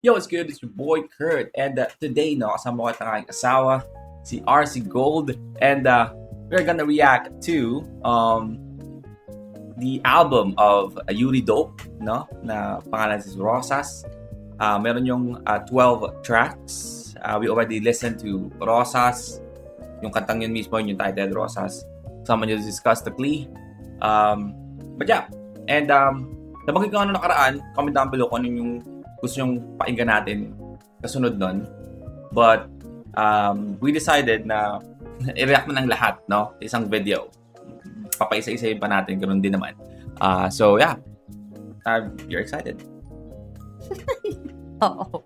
Yo, what's good? It's your boy Kurt. And today, kasama ko ang aking asawa, si RC Gold. And we're gonna react to the album of Yuri Dope, na pangalan is Rosas. Meron yung 12 tracks. We already listened to Rosas. Yung kantang yun mismo, yung titled Rosas. Kasama nyo disgustingly. But yeah. And nabanggit ko ano nakaraan, comment down below kung ano yung gusto nyong pakinggan natin kasunod nun. But we decided na i-react mo ng lahat, isang video. Papaisa-isayin pa natin, ganoon din naman. So yeah, you're excited? Oo.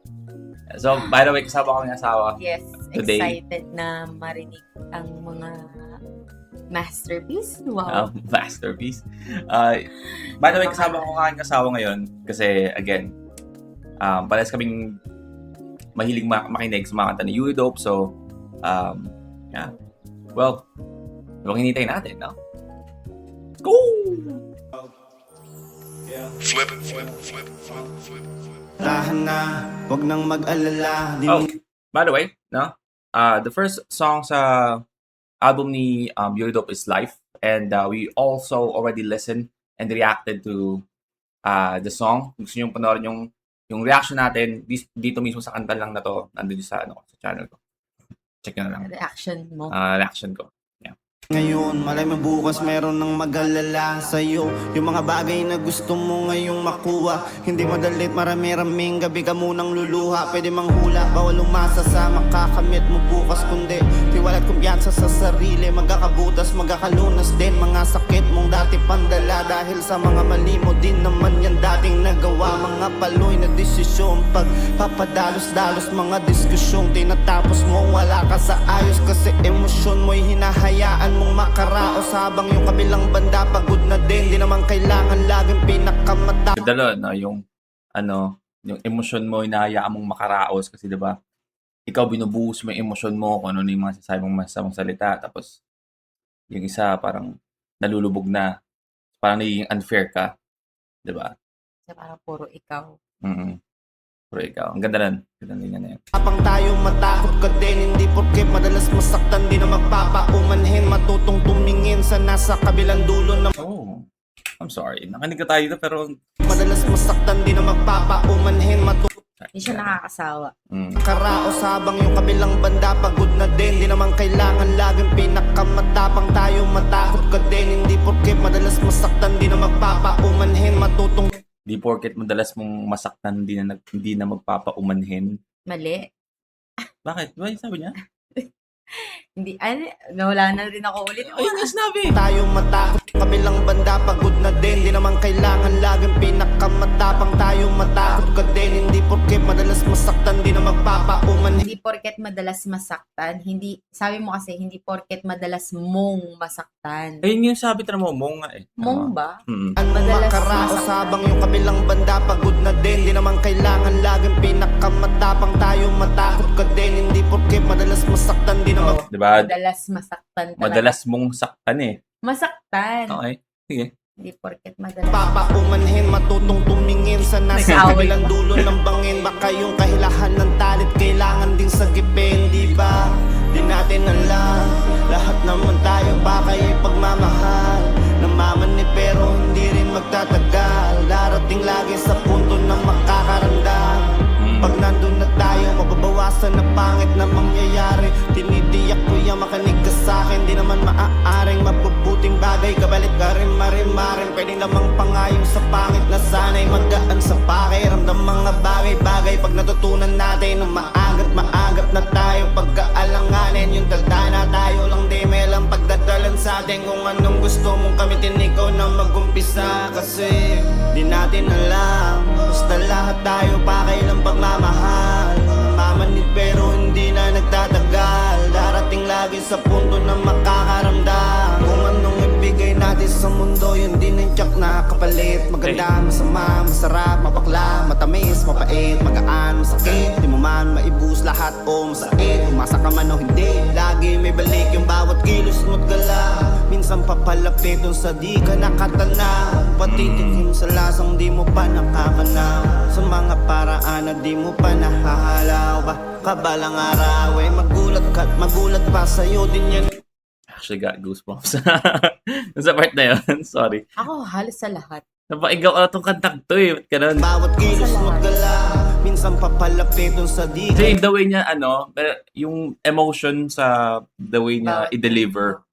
So by the way, kasama ko ng asawa. Yes, today. excited na marinig ang mga masterpiece. Wow. Masterpiece. By the way, kasama ko ng asawa ngayon kasi again, parehas kaming mahilig makinig sa mga kanta ni Yuri Dope. So, yeah. Well, habang hinintay natin, no? Go! Flip it. Tahan na, wag nang mag-alala. Oh, by the way, the first song sa album ni Yuri Dope is Life. And we also already listened and reacted to the song. Gusto nyo panoorin yung reaction natin dito mismo sa kanta lang na to, nandun sa channel ko. Check nyo na lang. Reaction mo. Reaction ko. Ngayon, malay mo bukas meron ng mag-alala sa'yo. Yung mga bagay na gusto mo ngayong makuha. Hindi madalit, marami-raming gabi ka munang luluha. Pwede manghula, bawal umasa sa makakamit mo bukas. Kundi, tiwala't kumpiyansa sa sarili. Magkakabutas, magkakalunas din. Mga sakit mong dati pandala. Dahil sa mga mali mo din naman yan dating nagawa. Mga paloy na desisyon. Pagpapadalos-dalos, mga diskusyong tinatapos mo, wala ka sa ayos. Kasi emosyon mo'y hinahayaan mong makaraos habang yung kabilang banda pagod na din. Di naman kailangan laging pinakamata. Dalo, yung emosyon mo, hinahayaan mong makaraos kasi 'di ba? Ikaw binubuhos mo yung emosyon mo kung ano yung mga sasabi mong masamang salita, tapos yung isa parang nalulubog na. Parang naging unfair ka, 'di ba? Parang puro ikaw. Pero ikaw, ang ganda nun. Ganda din yan. Kapang tayo matakot ka din, hindi porke madalas masaktan, di na magpapaumanhin. Matutong tumingin sa nasa kabilang dulo ng Oh, I'm sorry. Nakinig ka tayo dito pero madalas masaktan, di na magpapaumanhin. Hindi siya nakakasawa. Karaos habang yung kabilang banda pagod na din. Di naman kailangan laging pinakamatapang tayo matakot ka din. Hindi porke madalas masaktan, di na magpapaumanhin. Matutong di porket madalas mong masaktan, hindi na magpapaumanhin. Mali. Bakit? Ba yung sabi niya? Hindi, nawala na rin ako ulit. Ay, yung sinabi! tayo matakot, kabilang banda pagod na din. Di naman kailangan laging pinakamatapang tayo matakot ka din. Hindi porke madalas masaktan, di na magpapaumanhin. Hindi porket madalas masaktan. Hindi, sabi mo kasi, hindi porket madalas mong masaktan. Ayun yung sabi mo, mong nga eh. Mong ba? Ano Madalas makaraos masaktan. habang yung kabilang banda pagod na din. Di naman kailangan laging pinakamatapang tayo matakot ka din. Hindi porke madalas masaktan, di na Diba? Madalas masaktan talaga. Madalas mong saktan eh. Masaktan. Okay. Sige. Hindi porket madalas. papaumanhin. Matutong tumingin sa nasa Nag-away kabilang pa. dulo ng bangin. Baka yung kahilahan ng talit kailangan din sagipin, di ba? Di natin alam, lahat naman tayo bakay pagmamahal. Namamanid pero hindi rin magtatagal. Darating lagi sa punto na makakaramdam. Pag nandun na tayo, mababawasan na pangit na mangyayari. Tinidiyak ko yung makinig ka sa'kin. Di naman maaaring mabubuting bagay. Kabalit ka rin marim-marim. Pwede namang pangayong sa pangit na sana'y magaan sa pakiramdam. Mga bagay-bagay pag natutunan natin na maagap na tayo. Pagkaalanganin yung taldana tayo lang di may alam pagdadalan sa atin. Kung anong gusto mong kamitin, ikaw na mag-umpisa. Kasi di natin alam, basta lahat tayo pakailang pagmamahal. Mamanid pero hindi na nagtatagal. Darating lagi sa punto na makakaramdam. Kung anong ibigay natin sa mundo, yun din ang tsak na kapalit. Maganda, masama, masarap, mapakla, matamis, mapait, magaan, masakit. Di mo man maibus lahat o masakit. Umasa ka man o hindi, lagi may balik yung bawat kilos mo't gala. Minsan papalapit dun sa di ka nakatanaw, patitikim sa lasang di mo pa nakakanaw, sa mga paraan na di mo pa nahahalaw. Baka balang araw ay magulat ka at magulat pa sa'yo din yan. Actually got goosebumps. Sa part na yun, sorry. Ako, halos sa lahat. Napaigaw ka na itong kantang to eh. Ba't ganun? Bawat kilos mo't gala, minsan papalapit dun sa di Kasi ka the way niya, yung emotion sa the way niya Bawat- i-deliver.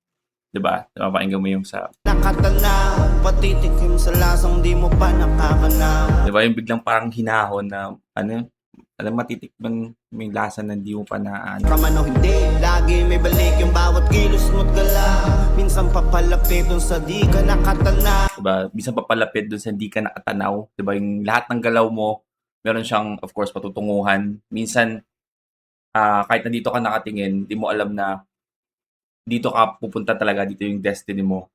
Diba? Napapakinggan mo yung sa, nakatanaw, patitikim sa lasang di mo pa nakakanaw. diba? Yung biglang parang hinahon na, alam matitikman mo yung lasa na di mo pa na, Raman o hindi, lagi may balik yung bawat kilos mo't gala, minsan papalapit dun sa di ka nakatanaw. diba? Bisan papalapit dun sa hindi ka nakatanaw. Diba? Yung lahat ng galaw mo, meron siyang, of course, patutunguhan. Minsan, kahit nandito ka nakatingin, di mo alam na dito ka pupunta talaga, dito yung destiny mo.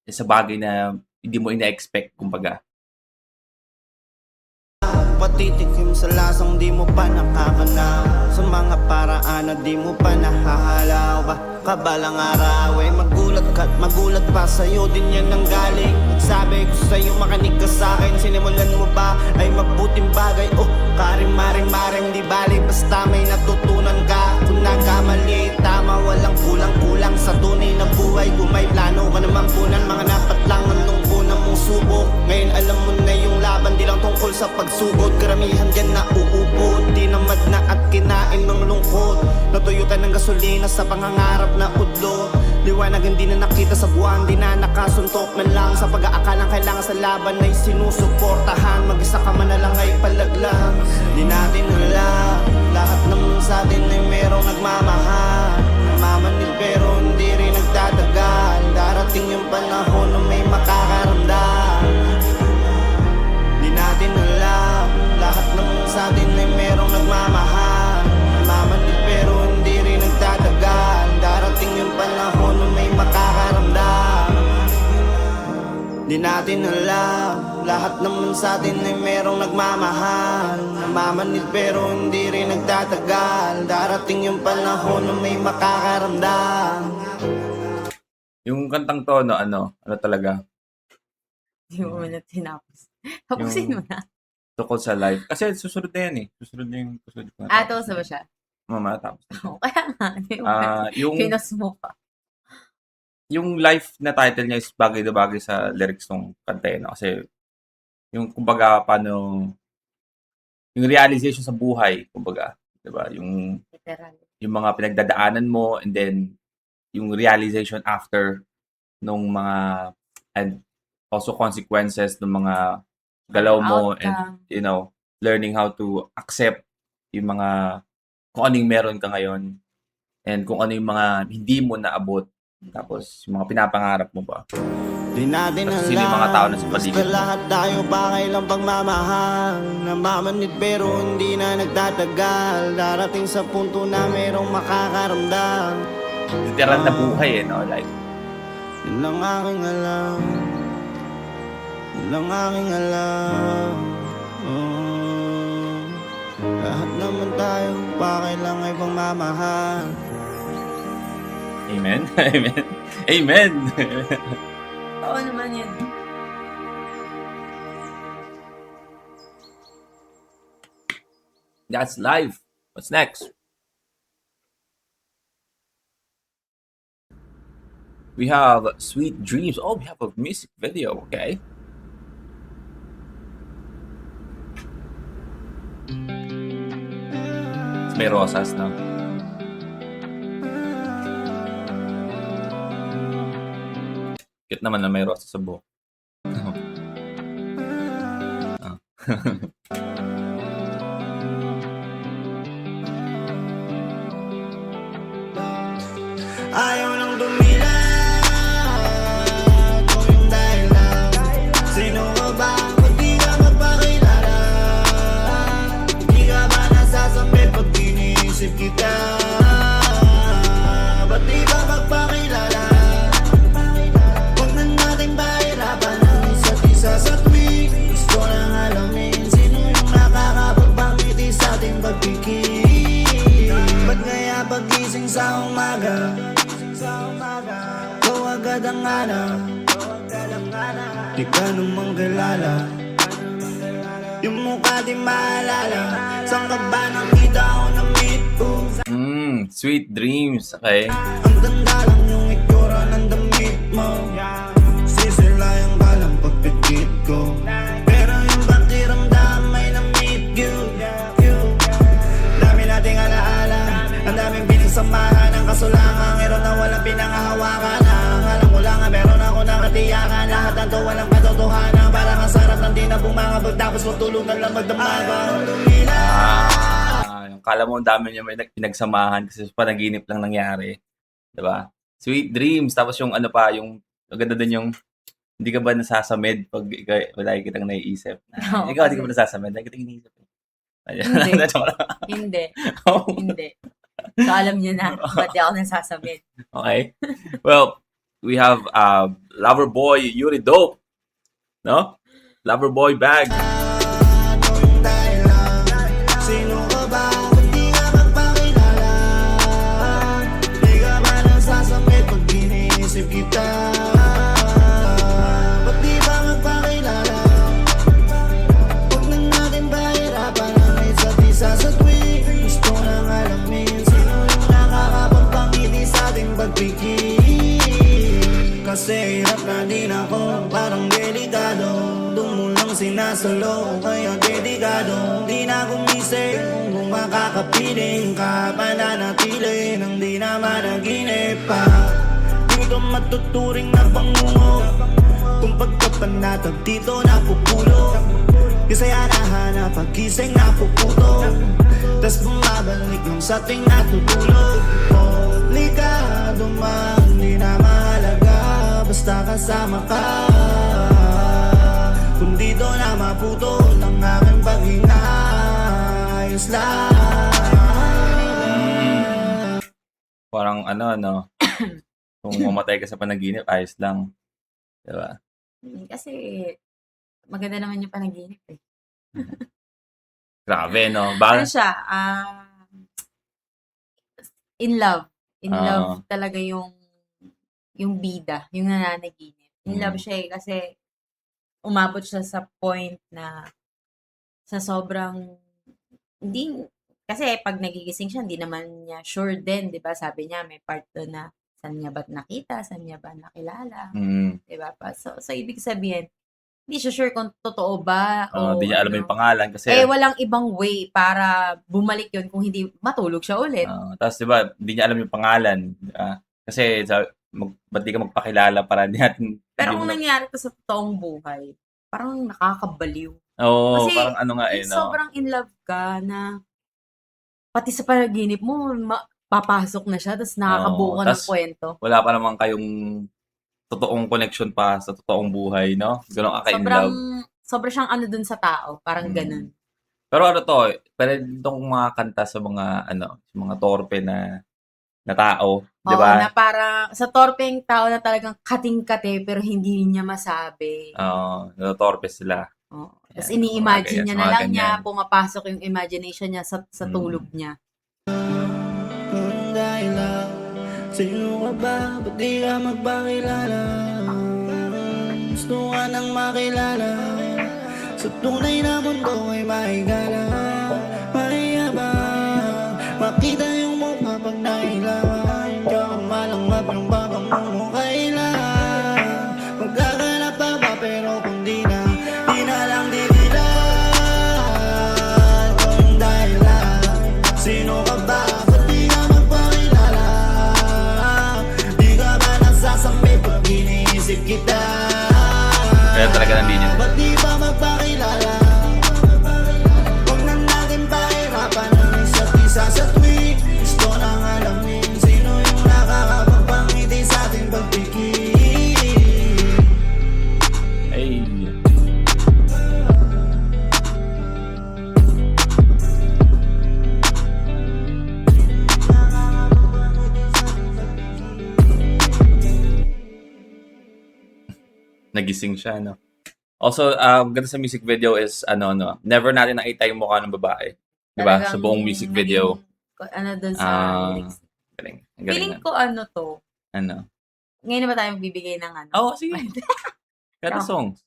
Sa bagay na hindi mo ina-expect, kumbaga. Patitikim sa lasang di mo pa nakakanaw, sa mga paraan na di mo pa nahahalaw. Baka balang araw ay magulat ka at magulat pa sa'yo din yan ang galing. Sabi ko sa'yo makinig ka sa'kin, sinimulan mo ba ay mabuting bagay? Oh, karim-marim-marim di bali, basta may natutunan ka. Kung nagkamali, tama, walang kulang-kulang sa tunay na buhay. Kung may plano ka naman punan, mga napat lang ang lungkunan mong subok. Ngayon alam mo na yung laban, di lang tungkol sa pagsugod. Karamihan dyan na uupod, di namad na at kinain ng lungkot. Natuyutan ng gasolina sa pangangarap na udlo. Liwanag hindi na nakita sa buwan, di na nakasuntok man lang sa pag-aakalang kailangan sa laban ay sinusuportahan. Mag-isa ka man na lang ay palaglang. Di natin alam, lahat naman sa atin ay merong nagmamahal. Namamanid pero hindi rin nagtatagal. Darating yung panahon na may makakaramdam. Di natin alam, lahat naman sa atin ay merong nagmamahal. Namamanid pero hindi rin nagtatagal. Darating yung panahon na may makakaramdam. Di natin alam, lahat naman sa atin ay merong nagmamahal. Namamanid pero hindi rin nagtatagal. Darating yung panahon na may makakaramdam. Yung kantang to, ano talaga, Hindi mo na tinapos. Tapusin mo na. tukol sa life. Kasi susunod na yan eh. Susunod na yung susunod ko. Tapos na ba siya? Mama, tapos. Kaya nga. Yung Pinos mo pa. yung life na title niya is bagay na bagay sa lyrics ng kanta eh, no? Kasi yung kumbaga paano yung realization sa buhay, kumbaga, 'di ba? Yung Literal. mga pinagdadaanan mo and then yung realization after nung mga and also consequences ng mga galaw mo and learning how to accept yung mga kung ano yung meron ka ngayon and kung ano yung mga hindi mo naabot tapos yung mga pinapangarap mo ba. Di natin Tapos sino yung mga tao na sa paligid basta mo? lahat tayo bakay lang pagmamahal. Namamanid pero hindi na nagtatagal. Darating sa punto na merong makakaramdam. Literal na buhay eh, no? Like, Yun lang aking alam. Yun lang aking alam. Lahat naman tayo bakay lang ay pagmamahal. amen? Amen? Amen! Oo naman yun. That's live. What's next? We have Sweet Dreams. Oh, we have a music video. Okay. May rosas, no? Cute naman na may rosas sa buhok. Ah. Ayaw nang dumilag kung yung dahilan. Sino ka ba? Ba't di ka magpakilala? Di ka ba nasasabi pag iniisip kita? Ba't di ba magpakilala? Huwag na nating pahirapan ang isa't isa sa tuwing gusto nang alamin sino yung nakakapagbangiti sa ating pagpikit. Ba't kaya pagising sa umaga kadangana, di ka naman kilala. Yung mukha di maalala, saan ka ba nakita ko na meet ko? Sweet Dreams. Okay. Ang ganda lang yung itsura ng damit mo, sisilayan ka lang pagpikit ko. Pero yung pakiramdam may na-meet you. Dami nating alaala, ang daming pinagsamahan, ang kasulangan, meron na walang pinangahawakan. Alam ko lang, meron ako nakatiyakan. Lahat ng to walang katotohanan, parang ang sarap ng di na bumangabag, tapos matulungan lang magdamagan. Yung kala mo ang dami niya may pinagsamahan kasi panaginip lang nangyari. Diba? Sweet Dreams. Tapos yung ano pa, yung maganda din yung hindi ka ba nasasamid pag wala kitang naiisip? Oo, Ikaw, hindi ka kasi- ba nasasamid? Lagi kitang iniisip. Hindi. Joke lang. Hindi. Oh, Hindi. So, alam niyo na, ba't di ako nasasabi? okay. Well, we have Loverboy Yuri Dope. No? Loverboy Bag. Anong dahilan? Sino ka ba? Ba't di ka magpakilala? Di ka ba nasasamit pag iniisip kita? Ba't di ba magpakilala? Huwag na natin pahirapan ang isa't isa sa tuwing gusto nang alamin sino yung nakakapagpangiti sa ating pagpigil. Kasi hirap na din ako, parang delikado. Doon mo lang sinasalo, kaya dedikado. Di na gumising kung makakapiling ka, mananatili nang di na managinip pa. Di ka matuturing na pangungo, kung pagkapanatag dito napupulo. Kasi anahanap pag-gising napuputo, tas bumabalik lang sa ating natutulog. Komplikado man, di na mahalaga, basta kasama ka. Kung dito na maputo ang aking paghinga, ayos lang. Parang ano. Kung mamatay ka sa panaginip, ayos lang. Diba? Kasi, maganda naman yung panaginip eh. Grabe, no? Ano Bakit? siya? In love. In Ah. love talaga yung bida, yung nananaginip. In love siya eh, kasi umabot siya sa point na sa sobrang hindi, kasi pag nagigising siya, hindi naman niya sure din, di ba? Sabi niya, may part doon na saan niya ba nakita, saan niya ba nakilala, di ba? So, ibig sabihin, hindi siya sure kung totoo ba o Di niya alam ano. yung pangalan kasi Walang ibang way para bumalik yun kung hindi matulog siya ulit. tapos diba, di niya alam yung pangalan. Kasi ba't di ka magpakilala para di natin... Pero hindi kung mo na- nangyari to sa totoong buhay, parang nakakabaliw. Oo, Kasi parang ano nga no? sobrang in love ka na pati sa panaginip mo, papasok na siya, tapos nakakabuo ka ng tas kwento. Wala pa naman kayong totoong connection pa sa totoong buhay, no? Ganun ka in love. Sobrang siyang ano dun sa tao, parang ganun. Pero ano to, pwede itong mga kanta sa mga sa mga torpe na tao, di Oo, ba? na parang sa torpeng tao na talagang kating-kate pero hindi niya masabi. Torpe sila. Oo. Tapos Yan, ini-imagine mga niya ganyan, na mga lang niya, ganyan. pumapasok yung imagination niya sa tulog niya. Ang dahilan, sino ka ba? Ba't di ka magpakilala? Gusto ka nang makilala, sa tunay na mundo ay mahigala. Mayabang, makita yung mukha pag nailangan. Diyan malanghap yung babang mo kailan. Magkaganap pa ba pero kung di na lang didilan. Kung dahilan, sino ka ba? Ba't di ka magpakilala? Di ka ba nagsasambi pag iniisip kita? Kaya talaga ng linya. Ba't di ba magpakilala? Huwag na natin pahirapan ang isa't isa sa tuwing gusto nang alamin sino yung nakakapagpangiti sa ating pagpikil. Ay. Nagising siya, no? Also, ganda sa music video is, never natin nakita yung mukha ng babae. Di ba? Sa Talagang buong music video. naging, ano dun sa lyrics. Galing. Ang galing Feeling na. ko ano to, Ano? ngayon na ba tayo magbibigay ng ano? Oo, sige. Kada songs.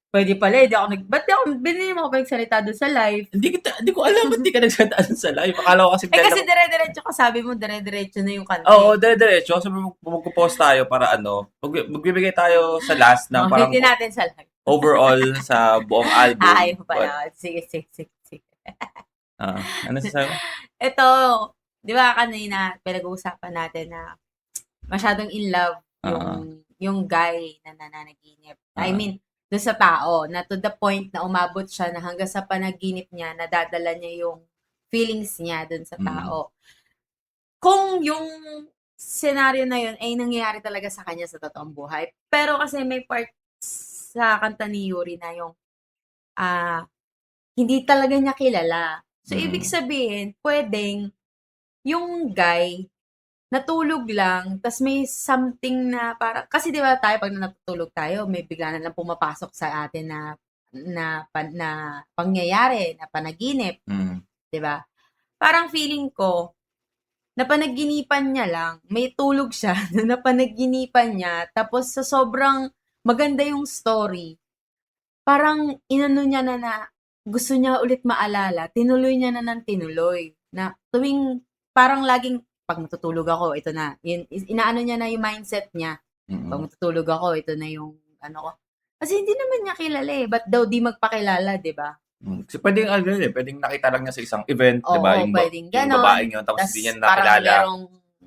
Pwede pala, ba't di ako, binili mo ko pa yung salita doon sa live? Hindi ko alam, ba't di ka nagsataan sa live? Akala ko kasi Kasi dire-diretso ka, sabi mo, dire-diretso na yung kanta. Oo, dire-diretso. Sabi mo, magpo-post tayo para magbibigay tayo sa last na parang Hindi natin sa live. overall sa buong album. Ayaw pala. Sige. Ano sasabi? Ito, di ba kanina, pinag-uusapan natin na masyadong in love yung guy na nananaginip. I mean, doon sa tao, na to the point na umabot siya na hanggang sa panaginip niya, nadadala niya yung feelings niya doon sa tao. Kung yung scenario na yun ay nangyayari talaga sa kanya sa totoong buhay. Pero kasi may part sa kanta ni Yuri na yung hindi talaga niya kilala. So, ibig sabihin, pwedeng yung guy natulog lang, tas may something na parang, kasi di ba tayo, pag natutulog tayo, may bigla na lang pumapasok sa atin na pangyayari, na panaginip. Di ba? Parang feeling ko, napanaginipan niya lang, may tulog siya, napanaginipan niya, tapos sa sobrang maganda yung story, parang inano niya na gusto niya ulit maalala, tinuloy niya na ng tinuloy. Na tuwing, parang laging, pag matutulog ako, ito na. Inaano niya na yung mindset niya. Pag matutulog ako, ito na yung ano ko. Kasi hindi naman niya kilala eh. Ba't daw di magpakilala, di ba? Kasi pwedeng pwedeng nakita lang niya sa isang event, di ba? Oo, pwedeng ganon. Yung babaeng yun, tapos hindi niya nakilala.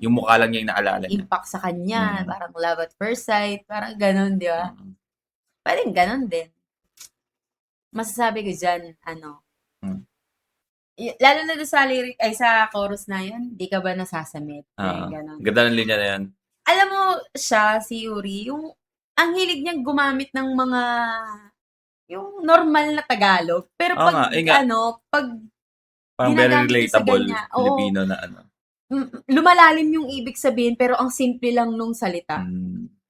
Yung mukha lang niya yung naalala niya. Impact sa kanya, parang love at first sight, parang ganon, di ba? Pwedeng ganon din. Masasabi ko dyan, lalo na doon sa lyric, ay sa chorus na yun, di ka ba nasasamit? Ganon. Ganda ng linya na yan. Alam mo siya, si Yuri, yung ang hilig niyang gumamit ng mga yung normal na Tagalog. Pero pag pag parang very relatable kanya, Filipino na lumalalim yung ibig sabihin pero ang simple lang nung salita.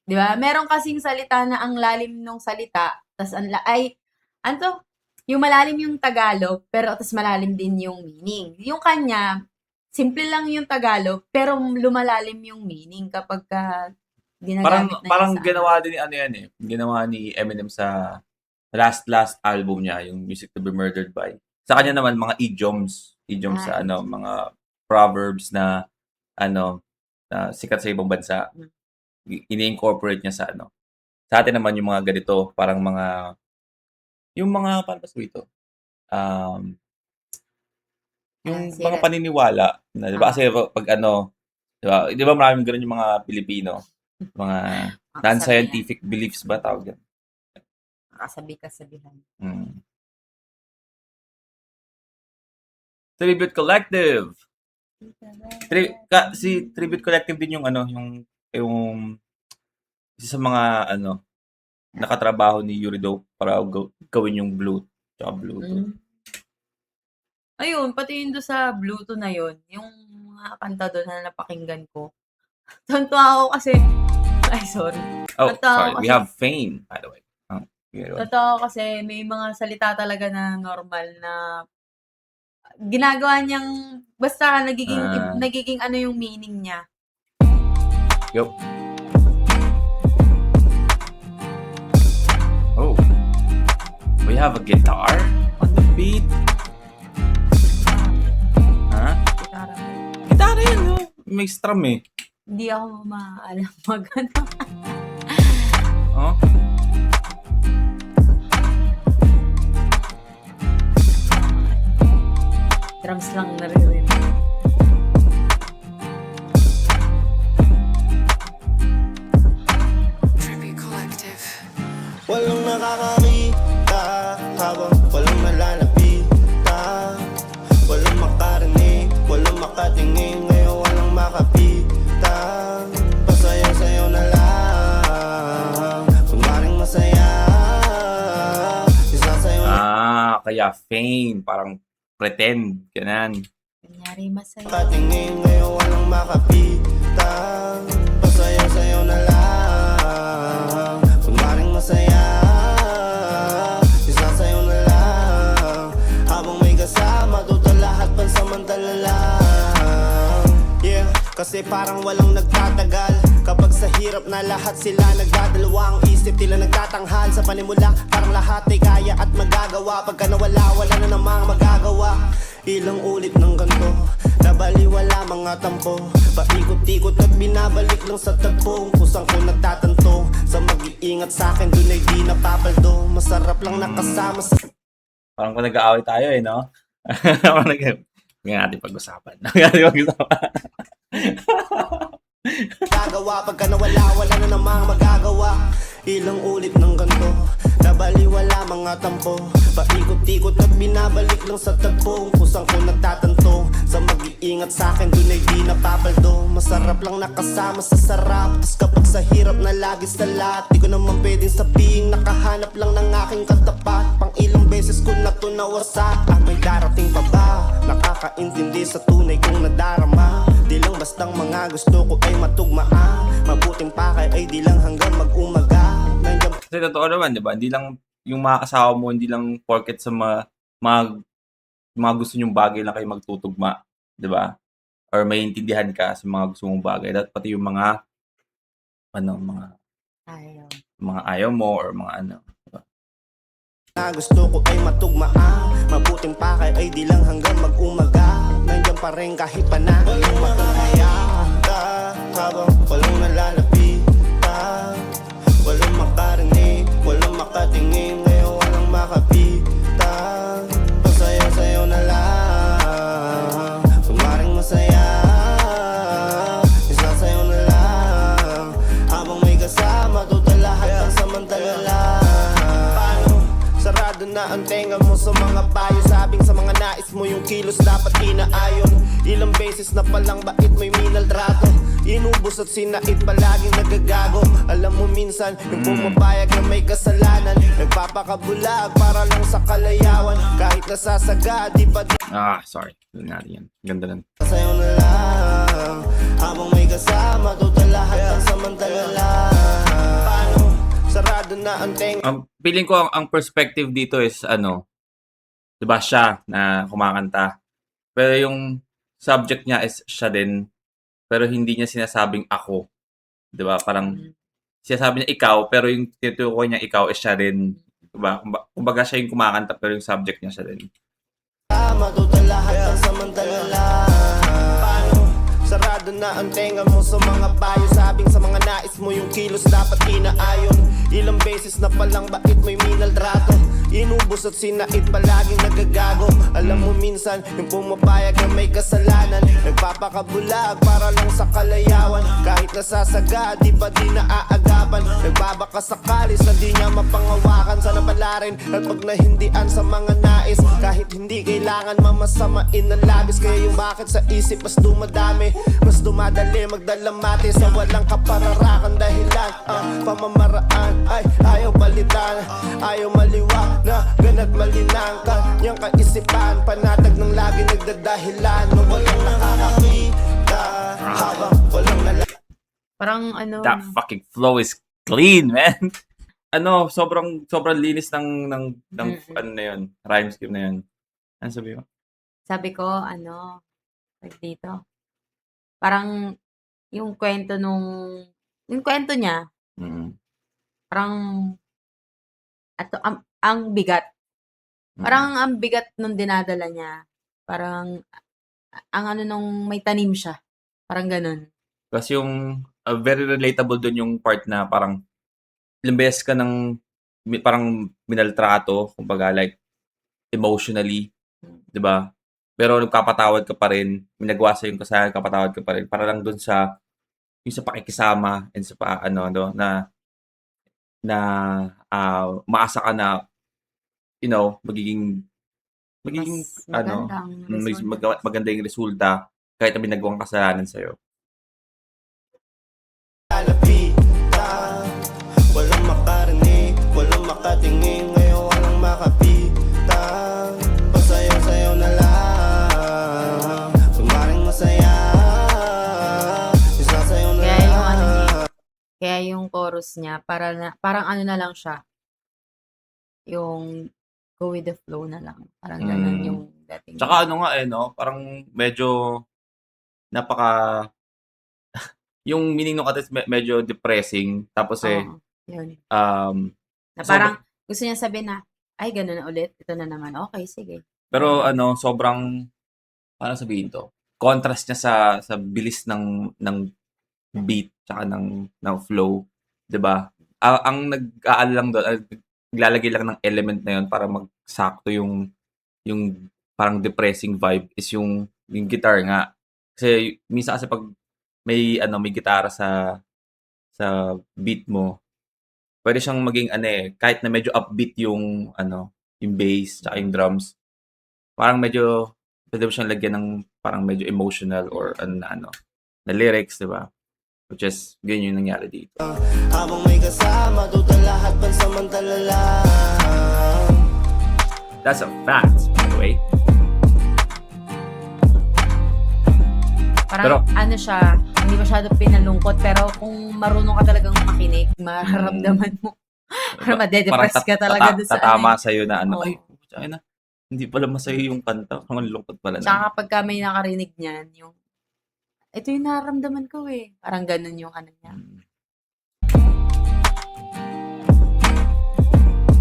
'Di ba? Meron kasing salita na ang lalim nung salita, tas yung malalim yung Tagalog, pero tas malalim din yung meaning. Yung kanya, simple lang yung Tagalog, pero lumalalim yung meaning kapag ginagamit na parang ginawa din ni ginawa ni Eminem sa last album niya, yung Music to be Murdered by. Sa kanya naman mga idioms sa mga proverbs na na sikat sa ibang bansa. Ini-incorporate niya sa Sa atin naman yung mga ganito, parang paano ba ito? Yung mga paniniwala na, di ba? Kasi pag di ba maraming ganun yung mga Pilipino, mga non-scientific beliefs ba tawag yan? Kasabi-kasabihan. Tribute Collective. Si Tribute Collective din yung yung isa sa mga nakatrabaho ni Yuri Dope para gawin yung Bluetooth. Ayun, pati yun doon sa Bluetooth na yun, yung mga kanta doon na napakinggan ko. Tuntua ako kasi, sorry. Sorry. We have Fame, by the way. Totoo kasi may mga salita talaga na normal na ginagawa niyang, basta nagiging yung meaning niya. Yup. Oh. We have a guitar on the beat. Gitara yan, no? May strum eh. Hindi ako maalam mag-ano. Oh? Drums lang naririnig. Tribute Collective. Walang nakakakita habang walang nalalapita. Walang makarinig, walang makatingin, ngayon walang makapita. Pasaya-sayo na lang, kumaring masaya. Isasayo na Kaya Fame, parang pretend, ganun. Kunyari masaya. makatingin, ngayon walang makapita. Pasaya-sayo na lang, kumaring masaya. Isasayo na lang, habang may kasama, tuto lahat pansamantala lang. Yeah, kasi parang walang nagtatagal. Kapag sa hirap na lahat sila nagdadalawa, ang isip tila nagtatanghal sa panimula. Parang lahat ay kaya at magagawa. Pagka nawala, wala na namang magagawa. Ilang ulit ng ganto, nabaliwala mga tampo. Paikot-ikot at binabalik lang sa tagpo. Kusang ko nagtatanto, sa mag-iingat sa'kin dun ay di napapaldo. Masarap lang nakasama sa Parang kung nag-aaway tayo no? Parang Huwag natin pag-usapan. Huwag natin pag-usapan. gagawa. Pagka nawala, wala na namang magagawa. Ilang ulit ng ganto, nabaliwala mga tampo. Paikot-ikot at binabalik lang sa tagpo. Kusang ko nagtatanto, sa mag-iingat sa'kin dun ay di napapaldo. Masarap lang nakasama sa sarap. Tas kapag sa hirap na lagi sa lahat, di ko naman pwedeng sabihin nakahanap lang ng aking katapat. Pang ilang beses ko na to nawasak. May darating pa ba? Nakakaintindi sa tunay kong nadarama. Di lang bastang mga gusto ko ay matugmaan. Mabuting pakay ay di lang hanggang mag-umaga. Nandiyan Kasi totoo naman, di ba? Hindi lang yung mga kasama mo, hindi lang porket sa mga gusto nyong bagay lang kayo magtutugma. Di ba? Or maintindihan ka sa mga gusto mong bagay. Dapat pati yung mga Ayaw. ayaw mo or mga ano. na gusto ko ay matugmaan. Mabuting pakay ay di lang hanggang mag-umaga. Nandiyan pa rin kahit pa na yung makakaya ka. Habang walang nalalapitan, walang makarinig, walang makatingin, ngayon walang makapitan. Pasayaw-sayaw na lang, kumaring masaya. Isasayaw na lang, habang may kasama, total lahat ang samantala lang. Sarado na ang tenga mo sa mga payo. Sabing sa mga nais mo yung kilos dapat inaayon. Ilang beses na palang bait may minaltrato. Inubos at sinait palaging nagagago. Alam mo minsan yung pumapayag na may kasalanan, nagpapakabulag para lang sa kalayawan. Kahit nasasaga di pa di Sorry. Doon natin yan. Ganda lang. sayaw na lang, habang may kasama, total lahat ang samantala lang. Paano? Sarado na ang tenga. Feeling ko ang perspective dito is 'di ba siya na kumakanta. Pero yung subject niya is siya din. Pero hindi niya sinasabing ako. 'Di ba? Parang sinasabi niya ikaw pero yung tinutukoy niya ikaw is siya din. 'Di ba? Kumbaga siya yung kumakanta pero yung subject niya siya din. Total lahat ang samantala lang. Paano? Sarado na ang tenga mo sa mga payo. Sabing sa mga nais mo yung kilos dapat inaayon. Ilang beses na palang bait may minaltrato. Inubos at sinait palaging nagagago. Alam mo minsan yung pumapayag na may kasalanan, nagpapakabulag para lang sa kalayawan. Kahit nasasaga di pa di naaagapan, nagbabaka sakali sa di niya mapangawakan. Sana pala rin at pag nahindian sa mga nais, kahit hindi kailangan mamasamain ng labis. Kaya yung bakit sa isip mas dumadami, mas dumadali magdalamati sa walang kapararakan. Dahilan pamamaraan ay ayaw palitan, ayaw maliwa na ganat malinang kanyang kaisipan. Panatag ng lagi nagdadahilan na walang nakakakita habang walang Parang That fucking flow is clean, man. Sobrang linis ng ano na yun, rhyme scheme na yun. Ano sabi mo? sabi ko, dito. Parang yung kwento niya, Mm. parang ang bigat. Parang ang bigat nung dinadala niya. Parang ang nung may tanim siya. Parang ganun. Kasi yung very relatable dun yung part na parang ilang beses ka ng parang minaltrato, kumbaga like emotionally, 'di ba? Pero nagpapatawad ka pa rin, may nagawa sa yung kasalanan, kapatawad ka pa rin para lang dun sa yung sa pakikisama and sa na maasa ka na magiging Mas magandang resulta. maganda yung resulta kahit na may nagawang kasalanan sa'yo. lalapitan. Walang makarinig, walang makatingin, ngayon walang makapitan. Pasayaw-sayaw na lang, sumaring masaya. Isasayaw na Kaya yung lang. Kaya yung chorus niya, parang na lang siya. Yung go with the flow na lang. Parang ganun yung dating. Tsaka parang medyo napaka yung meaning ng kanta is medyo depressing. Tapos Oo, yun. Na so, parang gusto niya sabihin na, ay, gano'n na ulit. Ito na naman. Okay, sige. pero sobrang, paano sabihin to? Contrast niya sa bilis ng beat tsaka ng flow, 'di ba? Ang nag-aal lang doon, naglalagay lang ng element na 'yon para magsakto yung parang depressing vibe is yung guitar nga. Kasi minsan kasi pag may gitara sa beat mo, pwede siyang maging kahit na medyo upbeat yung yung bass tsaka yung drums, parang medyo pwede mo siyang lagyan ng parang medyo emotional or na lyrics, 'di ba? Which is ganyan yung nangyari dito. Habang may kasama, doon lahat pansamantala lang. That's a fact, by the way. Parang ano siya, hindi masyado pinalungkot, pero kung marunong ka talagang makinig, mararamdaman mo. Parang madedepress ka talaga doon sa tatama sa'yo na Oo. ay, putya na, hindi pala masaya yung kanta. Ang lungkot pala na. Tsaka kapag ka may nakarinig niyan, yung, ito yung nararamdaman ko eh. Parang ganun yung ano niya.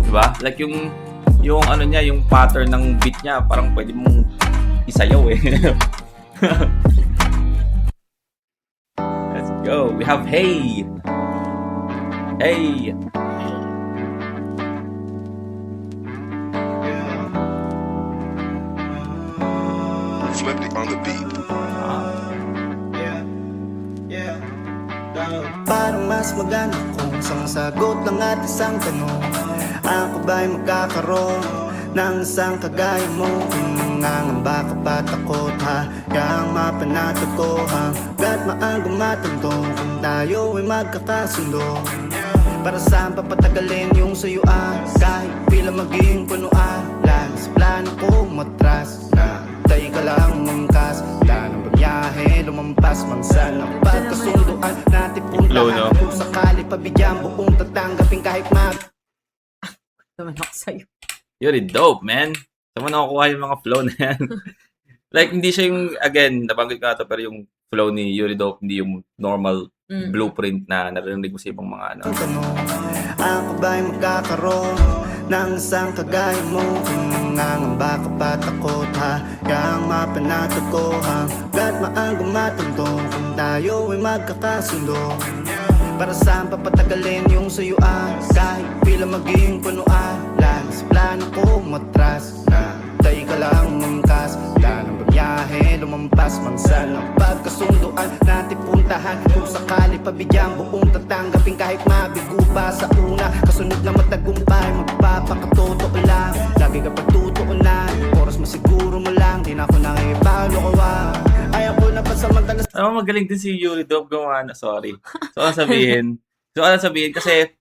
Diba? Like yung ano niya, yung pattern ng beat niya, parang pwede mong isayaw eh. Let's go. We have Hey. Hey. Flipped on the beat. Parang mas maganda kung isang sagot lang at isang tanong. Ako ba'y magkakaroon ng isang kagaya mo? Kung nangangamba ka pa takot ha, kayang mapanatag ko hanggat maagang matando. Kung tayo ay magkakasundo, para saan papatagalin yung sayo kahit pila maging punuan. Lang sa plano ko matras na tayo ka lang umangkas. Planong bagyahe, lumampas man sana pagkasunduan natin puntahan. Kung sakali pabigyan buong tatanggapin kahit Naman ako sa'yo. You're dope, man. Saan mo nakukuha yung mga flow na yan? Like, hindi siya yung, again, nabanggit ko na ito, pero yung flow ni Yuri Dope, hindi yung normal blueprint na narinig mo sa ibang mga Ako ba'y magkakaroon ng isang kagaya mo? Kung nangangamba ka pa takot ha, kayang mapanatag ko hanggat maagang matando. Kung tayo ay magkakasundo, para saan papatagalin yung sayo kahit pila maging punuan. Lang sa plano ko matras na tayo ka lang umangkas. Planong bagyahe, lumampas man sana pagkasunduan natin puntahan. Kung sakali pabigyan buong tatanggapin kahit mabigo pa sa una. Kasunod na matagumpay, magpapakatotoo lang. Lagi ka pagtutuunan, oras masiguro mo lang. Di na ako nakipaglokohan, ayaw ko na pasamantala. magaling din si Yuri Dope gumawa na, sorry. So, ano sabihin, kasi,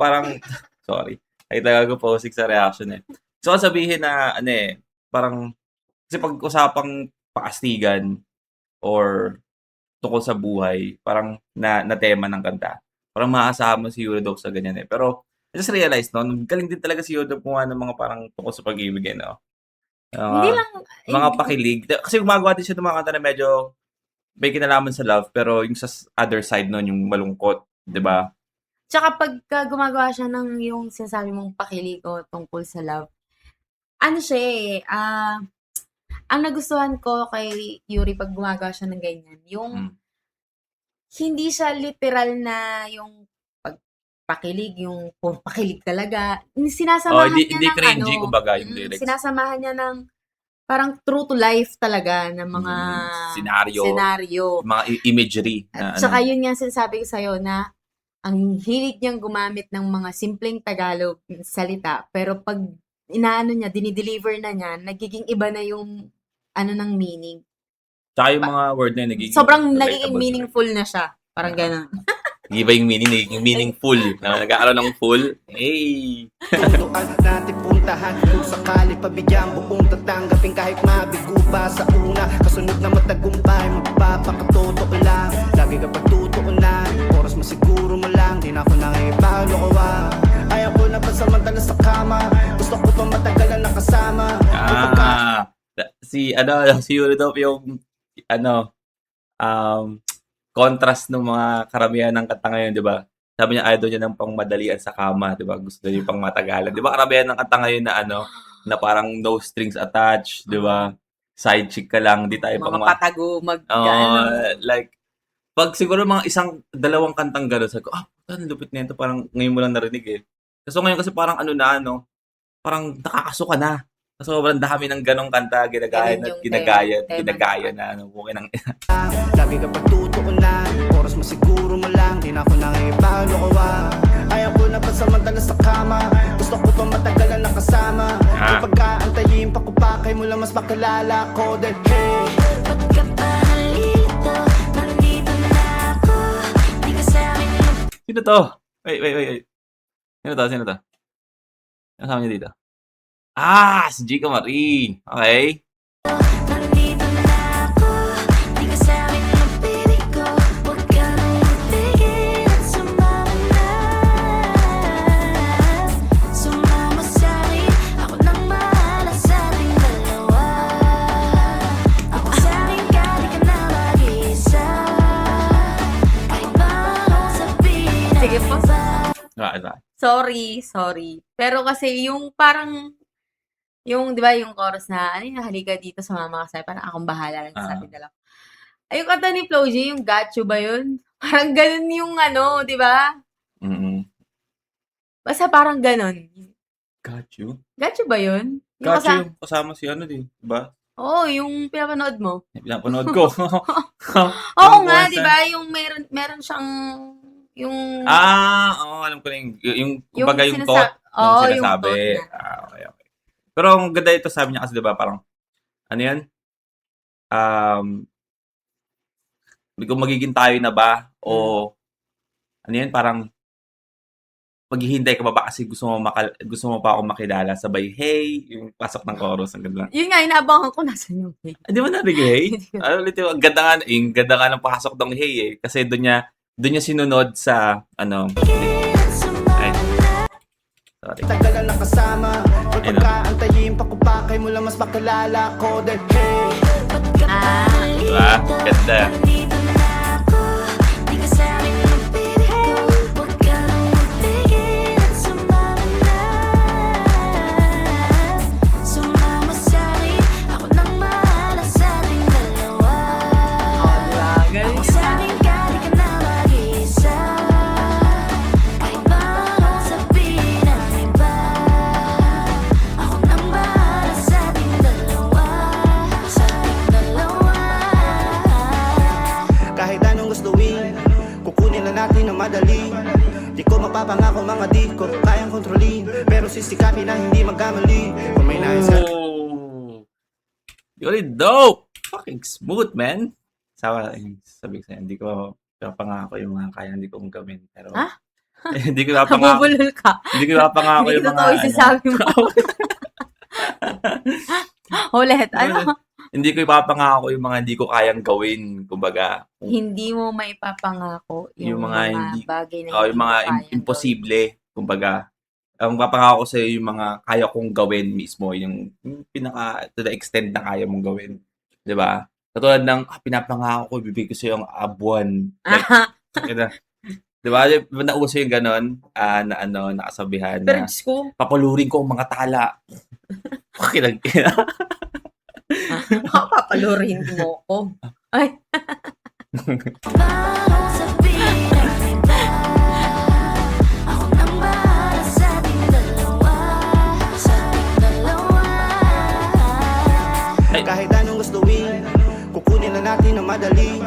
parang, sorry, ay talaga ko posing sa reaction eh. So, ano sabihin na, parang, kasi pag usapang paastigan, or tungkol sa buhay, parang na tema ng kanta. Parang maaasahan mo si Yuri Dope sa ganyan eh. Pero, I just realized, no, galing din talaga si Yuri Dope gumawa ng mga parang tungkol sa pag-ibig eh, no? Hindi lang, Mga pakilig. Kasi gumagawa din siya ng mga kanta na medyo may kinalaman sa love, pero yung sa other side nun, yung malungkot, di ba? tsaka pagka gumagawa siya ng yung sinasabi mong pakilig o tungkol sa love, ano siya eh, ang nagustuhan ko kay Yuri pag gumagawa siya ng ganyan, yung hindi siya literal na yung pagpakilig, yung puro pakilig talaga. Sinasamahan niya Hindi ng cringy, kumbaga, yung lyrics. sinasamahan niya ng parang true to life talaga ng mga senaryo. Mga imagery. Na, At saka yun nga sinasabi ko sa'yo na ang hilig niyang gumamit ng mga simpleng Tagalog salita, pero pag inaano niya, dinideliver na niya, nagiging iba na yung ano ng meaning. Tsaka yung mga word na yun, nagiging Sobrang relatable nagiging meaningful na siya. Parang gano'n. Iba yung meaning, nagiging meaningful. Nag-aaroon ng full. Hey! Tunduan natin puntahan. Kung sakali pabigyan buong tatanggapin kahit mabigo pa sa una. Kasunod na matagumpay, magpapakatotoo lang. Lagi ka pagtutuunan, oras masiguro mo lang. Di na ako nakipaglokohan, ayaw ko na pasamantala sa kama. Gusto ko pa matagalan na kasama. Si Yuri Dope yung contrast ng mga karamihan ng kanta ngayon, di ba? Sabi niya, ayaw niya ng pangmadalian sa kama, di ba? Gusto niya yung pangmatagalan. Di ba karamihan ng kanta ngayon na na parang no strings attached, di ba? Side chick ka lang, di tayo Mga patago, like, pag siguro mga dalawang kantang gano'n, sabi ko, ang lupit na ito, parang ngayon mo lang narinig eh. So ngayon kasi parang parang nakakasuka na. Kasi sobrang dami ng ganong kanta, ginagaya Ganun yung ginagaya na, okay nang Lagi ka pagtutuunan, oras mo siguro mo lang, di na ako nangipaglokohan. Ayaw ko na pasamantala sa kama, gusto ko pa matagalan na kasama. Kung pagkaantayin pa ko pa, kay mo lang mas makilala ko. Then hey, Ba't ka pa nalito? Nandito na ako. Di ka sa'kin Sino to? Wait. Sino to? Kasama niya dito. Si Chica Marie. Okay. Nandito na ako. Di ka sa'kin mapilig ko. Huwag ka nang matigil at sumama na. Sumama sa'kin. Ako nang mahala sa ating dalawa. Ako sa'kin ka, di ka na mag-isa. Kahit ba anong sabihin Sige po. Right. Sorry. Pero kasi yung parang, yung, di ba, yung chorus na, halika dito, sumama ka sa'yo, parang akong bahala lang sa ating dalawa. Ay, yung kanta ni Flo G, yung Got You ba yun? Parang ganun yung di ba? Basta parang ganun. Got you. Got You ba yun? Yung Got you. Kasama si di ba? Oo, yung pinapanood mo. Pinapanood ko. Oo nga, di ba? Yung meron siyang, yung... alam ko na yung kumbaga yung thought ng sinasabi. Yung thought Okay. Pero ang ganda ito, sabi niya kasi, di ba, parang, yan? Kung magiging tayo na ba? O, yan? Parang, maghihintay ka ba kasi gusto mo pa ako makilala? Sabay, hey, yung pasok ng chorus, ang ganda. Yun nga, inaabangan ko nasan yung hey. Di ba narinig hey? Ulit yung ganda nga ng pasok ng hey eh. Kasi doon niya sinunod sa, sorry. tagalan na kasama. Kung pagkaantayin pa ko pa, kay mo lang mas makilala ko. Then hey, Ba't ka pa Diba? Ganda. Nandito na ako. Di ka sa'kin mapilig ko. Huwag ka nang matigil at sumama na. Sumama sa'kin. Ako nang mahala sa ating dalawa. Ako sa'kin ka, di ka na mag-isa. Kahit ba anong sabihin ng iba. Ako nang bahala sa ating dalawa. Sa ating dalawa. kahit anong gustuin, kukunin na natin na madali. Di ko mapapangako mga di ko kayang kontrolin, pero sisikapin na hindi magkamali. Kung may nais ka You're dope! Fucking smooth, man! Sabi ko sa'yo, hindi ko pangako yung mga kaya hindi kong gawin. Pero, hindi ko pangako. Habubulol ka. Hindi ko pangako Hindi yung mga... totoo yung sinasabi mo. Ulit, Hindi ko ipapangako yung mga hindi ko kayang gawin. Kumbaga, Hindi mo maipapangako yung mga bagay na yung mga imposible. Kumbaga, ang papangako ko sa'yo yung mga kaya kong gawin mismo. Yung pinaka, to the extent na kaya mong gawin. Diba? Katulad ng, pinapangako ko, bibigay ko sa'yo ang abuan. Like, diba? Nauso yung ganon, nakasabihan na, Birds ko. papalurin ko ang mga tala. Papalurin mo ko. Ay, Anong sabihin ng iba. Ako nang bahala sa ating dalawa. Sa ating dalawa. kahit anong gustuin, kukunin na natin na madali.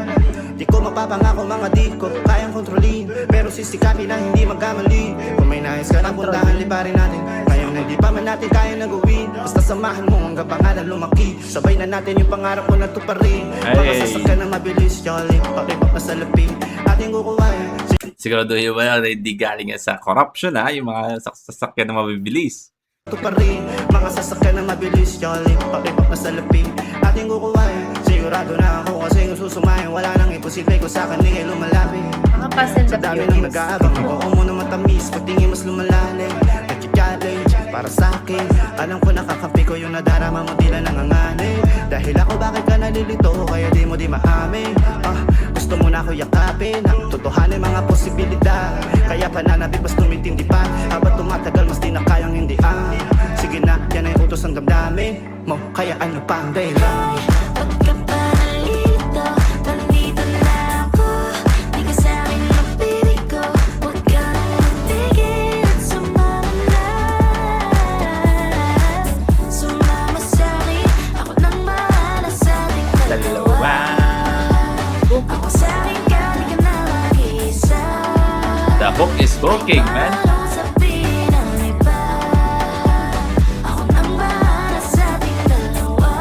Di ko mapapangako mga di ko kayang kontrolin, pero sisikapin na hindi magkamali. Kung may nais ka na puntahan, liparin natin. Ngayon hindi pa man natin kaya nagawin, basta samahan mo hanggang pangalan lumaki. Sabay na natin yung pangarap ko na tuparin. Mga sasakyan na mabilis, jolly, pakipap na salapin ating kukuhain. Siguraduhin mo na hindi galing yan sa corruption, yung mga sasakyan na mabibilis. Tuparin, mga sasakyan na mabilis, jolly, pakipap na salapin ating kukuhain. Sigurado na ako kasi kung susumahin, wala nang imposible ko sa kanila lumalapit. mga pastel Sa the dami nang beauties. nag-aabang, oo mo na matamis, pagtingin mas lumalalim. Nag-challenge para sa akin, alam ko nakakampi ko yung nadarama mo, di na nanganganin. Dahil ako bakit ka nalilito, kaya di mo di maamin. Gusto gusto mo na ako yakapin. Ang totohanin mga posibilidad, kaya pananabik mas tumitindi pa. Habang tumatagal mas di na kayang hindi sige na, yan ay utos ng damdamin mo. Kaya ano pa ang dahilan? Pagka paralito, nandito na ako. Di ka sa'kin mapiliko. Huwag ka nang magtigil at sumama na. Sumama sa'kin, ako nang bahala sa ating dalawa. Ako sa'kin ka, di ka na mag-isa. The hook is cooking, man. Anong sabihin ng iba? Ako nang bahala sa ating dalawa.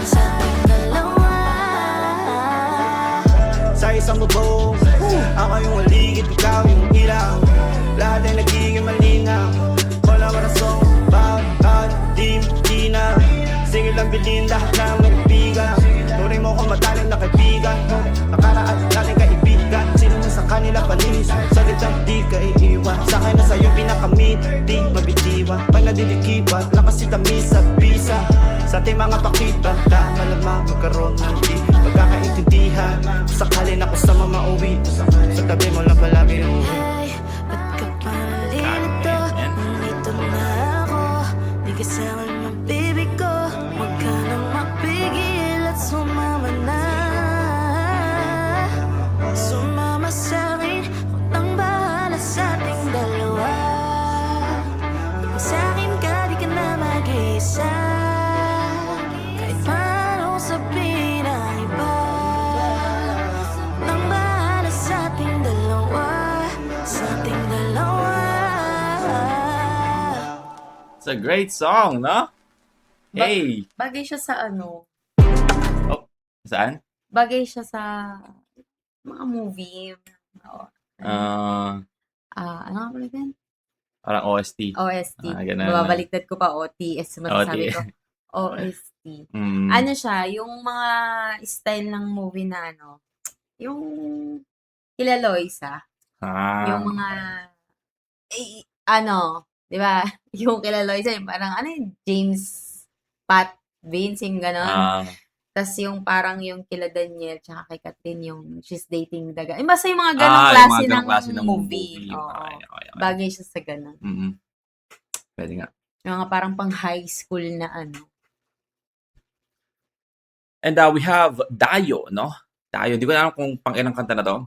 Sa ating dalawa. Sa isang bubong, ako yung waligid, ikaw yung ilaw. Lahat ay nagiging malinaw. Walang rasong, bawat di na. Sige lang bilhin lahat ng magbigan. Turing mo kong madaling na kaibigan. Nakaraan natin kaibigan. Sino na sa kanila panis? Salitang di ka iiwan. Sa akin na sa'yo pinakamit, di mabitiwan. Pag nadilikipan, lakas si tamis at bisa. Sa ating mga pakita, malamang magkaroon ng di pagkakaintindihan. Sakalin ako sa mamauwi, sa tabi mo lang palagi uwi. Ay, ba't ka paralito? Nandito na ako. Di ka sa'kin mabibigo. Huwag ka nang magpigil at sumama na. Sumama sa'kin, ako nang bahala sa ating dalawa. Kung sa'kin ka, di ka na mag-isa. Kahit paano sabihin ng iba. Nang bahala sa ating dalawa. Sa ating dalawa. It's a great song, no? Hey! Bagay siya sa ano, Saan? bagay siya sa mga movie. Ano nga pala yan? Parang OST. OST. Ganun. Babaliktad ko pa OTS. Masasabi OT. ko. OST. Mm. Ano siya, yung mga style ng movie na ano, yung kila Loisa, yung mga, di ba? Yung kila Loisa, yung parang, James Pat Vince, yung gano'n. Tapos yung parang yung kila Daniel, tsaka kay Catherine, yung she's dating the guy. Basta yung mga ganong klase ng movie. Oo. Okay. Bagay siya sa gano'n. Pwede nga. Yung mga parang pang high school na ano. And we have Dayo, no? Dayo, hindi ko na alam kung pang ilang kanta na to.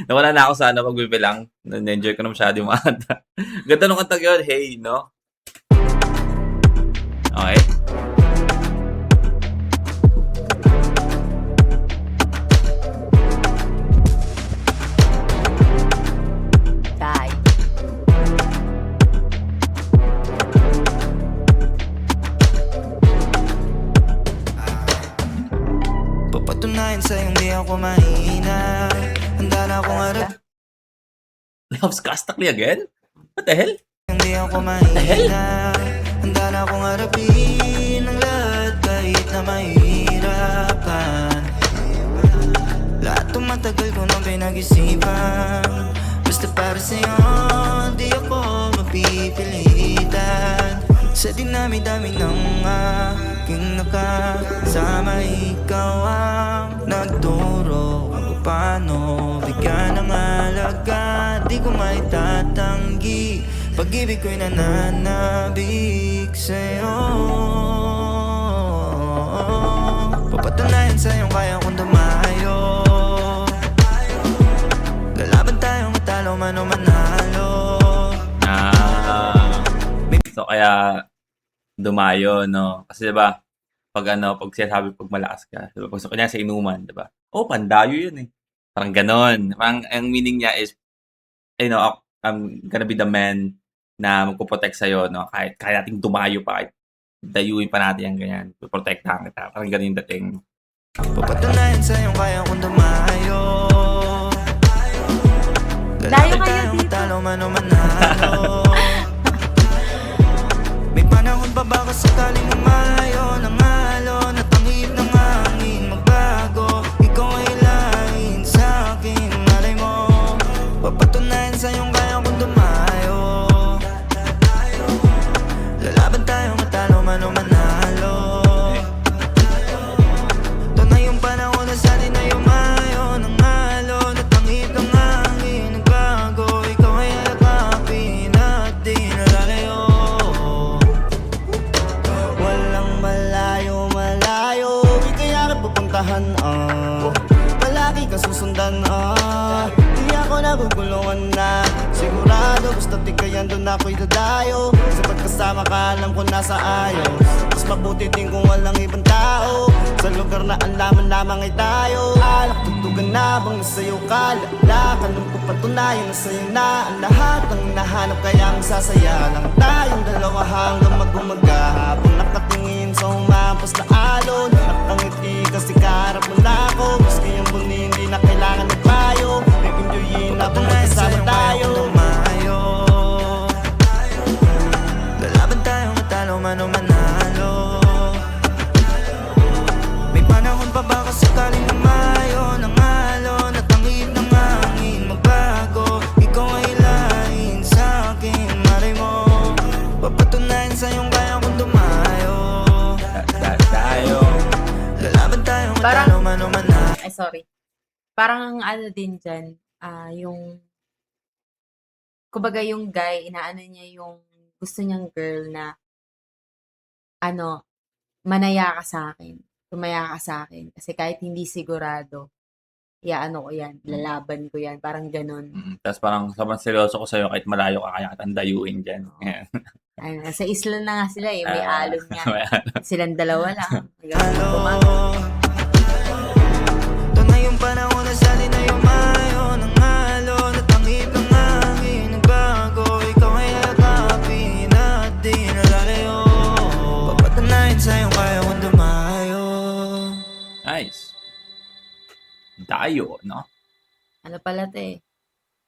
Nawala na ako sa pagbibilang. Na-enjoy ko na masyado yung mga kanta. Ganda nung kanta yun, hey, no? Okay. Die. Papatunayan sa'yong di ako mahina. Handa na akong harap. Loves Castakli again? What the hell? Hindi ako mahina. Handa na akong harapin ang lahat kahit na mahirapan. Lahat tumatagal ko nang pinag-isipan. Basta para sa'yo, di ako mapipilitan. Sa dinami-dami ng aking nakasama, ikaw ang nagturo kung paano bigyan ng halaga. Di ko maitatanggi, pag-ibig ko'y nananabik sa'yo. Papatunayan sa'yo kaya kong dumayo. Lalaban tayo, matalo man o manalo. So, kaya dumayo, no? Kasi, diba, pag sinasabi pag malakas ka, diba, pag kanya sa inuman, diba? Oh, pandayo yun eh. Parang ganon. Parang, ang meaning niya is, I'm gonna be the man na magpuprotect sa'yo, no? Kahit kaya nating dumayo pa, kahit dayuin pa natin yung ganyan. Protektahan kita. Parang ganon yung dating. Papatunayan sa'yo kaya kong dumayo. Dayo kayo dito. Matalo man o manalo. May panahon pa ba ka sakaling umayo ng alon at ang ihip ng hangin magbago? Ikaw ay lain sa akin, malay mo. Papatunayan sa'yo kaya kong dumayo. Lalaban tayo, matalo man o manalo. Ito na yung panahon na sa atin ay umayo ng kasiyahan palagi kang susundan di ako nagugulungan na sigurado gusto tikayan doon ako'y dadayo sapat kasama ka alam ko nasa ayos mas mabuti din kung walang ibang tao sa lugar na ang laman lamang ay tayo alak tugtugan na bang nasa'yo ka lalakan ko patunayan na sa'yo na ang lahat ng nahanap kaya ang sasaya lang tayong dalawa hanggang mag-umaga habang nakatingin sa humampas na alon nakangiti kasi kaharap mo na ako maski yung buni hindi na kailangan ng payo nag-enjoyin na kung magkasama tayo Tumayo Lalaban tayo matalo man o manalo May panahon pa ba kasi sakaling lumayo ng alon at ang ihip ng hangin magbago Ikaw ay lain sa akin malay mo papatunayan sa'yong kaya kong dumayo Tayo. Lalaban tayo matalo Parang- man o manalo Ay, sorry. Parang ano din dyan, yung, kumbaga yung guy, inaano niya yung gusto niyang girl na, ano, manaya ka sa akin. Tumaya ka sa akin. Kasi kahit hindi sigurado, ano ko yan, lalaban ko yan. Parang ganun. Tapos parang sobrang seryoso ko sa'yo kahit malayo ka kaya kitang dayuin dyan. Ayan. Sa isla na nga sila eh, may alon nga. May alon. Silang dalawa lang. Hello Gumagawa. Ito na yung panahon na sali na yung mayo ng alon at ang ihip ng hangin nagbago Ikaw ay yakapin at di nalalayo Papatunayan sa'yo kaya kong dumayo Nice. Dayo, no? Ano pala to eh?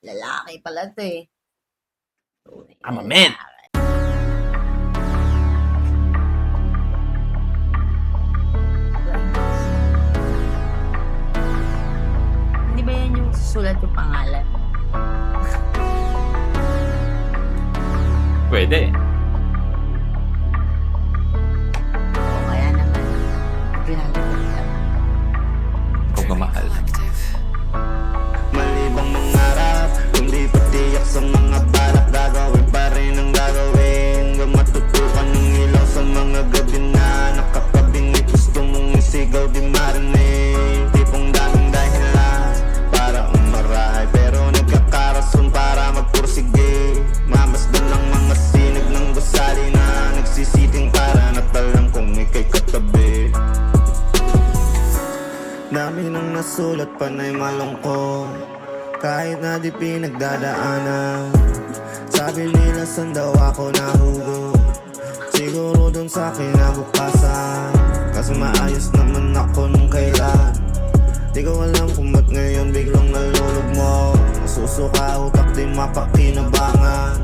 Lalaki pala to eh. Tunay na I'm a man. lalaki. Hindi ba yan yung susulat yung pangalan? Pwede. O kaya naman, maglalagay lang. Pagmamahal. Malibang mangarap Kundi patiyak sa mga balak Gagawin pa rin ang gagawin Hanggang matutukan ng ilaw sa mga gabi na Nakakabingi gusto mong isigaw di marinig Tipong daming dahilan para umarahay Pero nagkakarason para magpursige Mamasdan ng mga sinag ng gusali na Nagsisiting para natalang kung ika'y katabi Dami nang nasulat panay malungkot Kahit na di pinagdadaanan Sabi nila saan daw ako nahugot Siguro dun sa kinabukasan Kasi maayos naman ako nung kailan Di ko alam kung ba't ngayon biglang nalulog mo Masusuka utak di mapakinabangan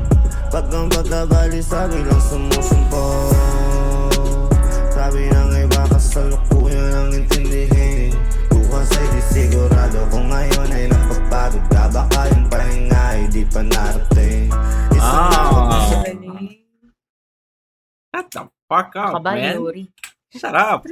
Pag ang pagkabali sabi lang sumusumpo Sabi ng iba kasalukuyan ang intindihin Bukas ay di sigurado kung ngayon ay napapagod ka Baka yung pahinga ay di pa narating Isang araw na sa Shut the fuck up, Kaba, man. Yuri. Sarap.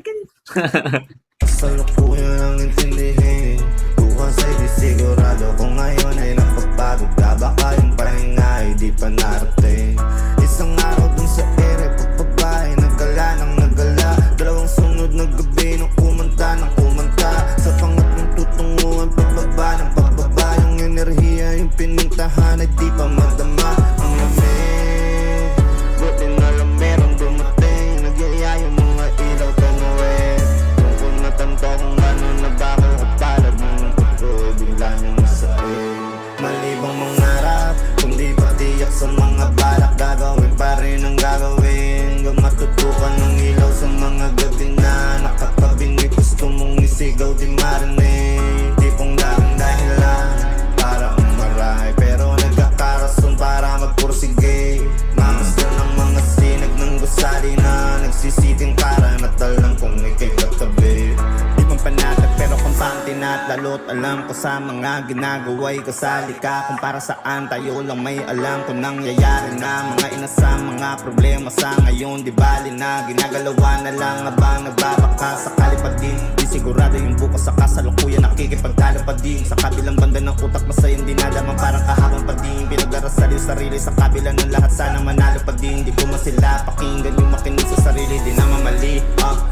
kasalukuyan ang intindihin Bukas ay di sigurado kung ngayon ay napapagod ka Baka yung pahinga ay di pa narating Isang araw dun sa ere pagbabae Nagala ng nagala Dalawang sunod na gabi nung kumanta ng kumanta Sa pangatlong tutunguhan pagbaba ng pagbaba Yung enerhiya yung pinintahan ay di pa madama Ang lamig Buti na lang meron dumating Nagyaya yung mga ilaw tanuwin Tungkol na tanto kung ano na ba ako kapalad Nung ko bigla niyang nasain Malibang mangarap Kundi patiyak sa mga balak Gagawin pa rin ang gagawin Hanggang matutukan ng ilaw sa mga gabi na Nakakabingi gusto mong isigaw di marinig Tipong daming dahilan para umarahay Pero nagkakarason para magpursige Mamasdan ng mga sinag ng gusali na Nagsisiting para natalang kung ika'y katabi Di man panatag pero kampante na't lalo't alam ko sa mga ginagawa'y kasali ka Kung para saan tayo lang may alam kung nangyayari na Mga inasa, mga problema sa ngayon di bali na Ginagalawa na lang habang nagbabaka sakali pa din Di sigurado yung bukas sa kasalukuyan nakikipagtalo pa din Sa kabilang banda ng utak masayang dinadama parang kahapon pa din Pinagdarasal yung sarili sa kabila ng lahat sana manalo pa din Di ko masila pakinggan yung makinig sa sarili di naman mali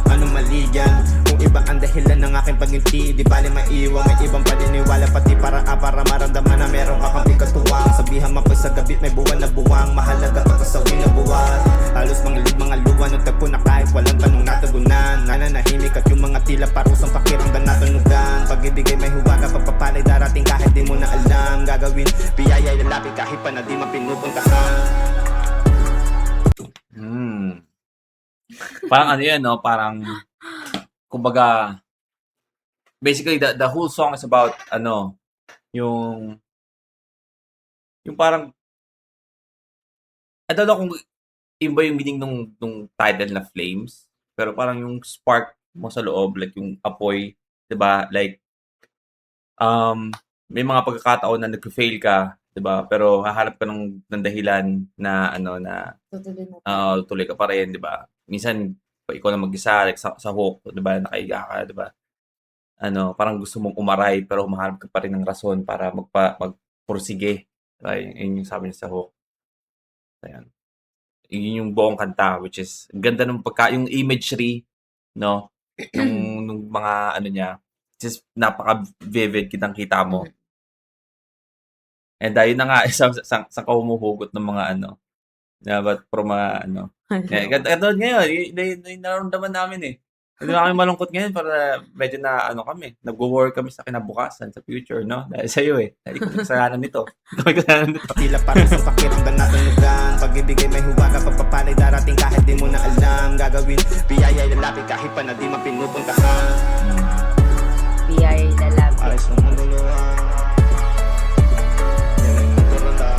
Ano mali yan? Kung iba ang dahilan ng aking pagngiti. Di bali maiiwan, may ibang paniniwala. Pati para maramdaman na meron ka kang ikatuwang. Sabihan man po sa gabi may buwan na buwang. Mahalaga ka sa na buwan. Halos mga mga luwan at tagpo na kahit walang tanong natugunan. Nananahimik at yung mga tila parusang pakiramdam na tunugan. Pag-ibigay may huwaga, pagpapalay darating kahit di mo na alam. Gagawin, biyaya lalapit kahit pa na di man pinupuntahan. Parang ano yan, no? Parang, kumbaga, basically, the whole song is about, ano, yung parang, I don't know kung iba yung meaning nung title na Flames, pero parang yung spark mo sa loob, like yung apoy, 'di ba? Like, may mga pagkakataon na nag-fail ka, 'di ba? Pero hahanap ka ng dahilan na ano na Tutuloy mo. tuloy ka pa rin, 'di ba? Minsan ikaw lang mag-isa, like sa hook, 'di ba? Nakahiga ka, 'di ba? Ano, parang gusto mong umaray pero humahanap ka pa rin ng rason para magpursige. Diba? Yun yung sabi niya sa hook. Ayan. Yun yung buong kanta, which is ganda ng yung imagery, no? nung mga ano niya, just napaka-vivid, kitang-kita mo. And yun na nga, sa kahumuhugot ng mga ano, but from mga ano. Katulad ngayon, yung nararamdaman namin eh. Hindi na kami malungkot ngayon para medyo na ano kami, nagwo-work kami sa kinabukasan, sa future, no? Dahil sa'yo eh. Dahil ikaw may kasalanan nito. Ikaw may kasalanan nito. Tila parusang pakiramdam na tunugan. Pag-ibigay may huwaga, pagpapalay darating kahit di mo na alam. Gagawin, biyaya lalapit kahit pa na di man pinupuntahan. Biyaya lalapit. Ayos ng manuluhan. Yan ang naturala.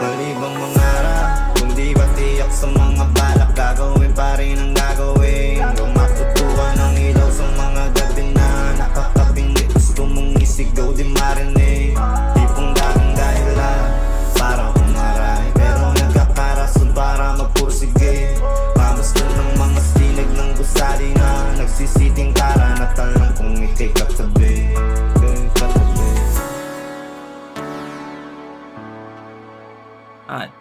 Malibang mangarap, kundi ba tiyak sa mga balak. Gagawin pa rin ang gagawin. Hanggang matutuwa ng ilaw sa mga gabi na nakakabingi. Gusto mong isigaw di marinig. Tipong dagang dahilan para umaray, pero nagkakarason para magpursige. Mamasdan ng mga sinag ng gusali na nagsisiting kara na talang kung ikay katabi.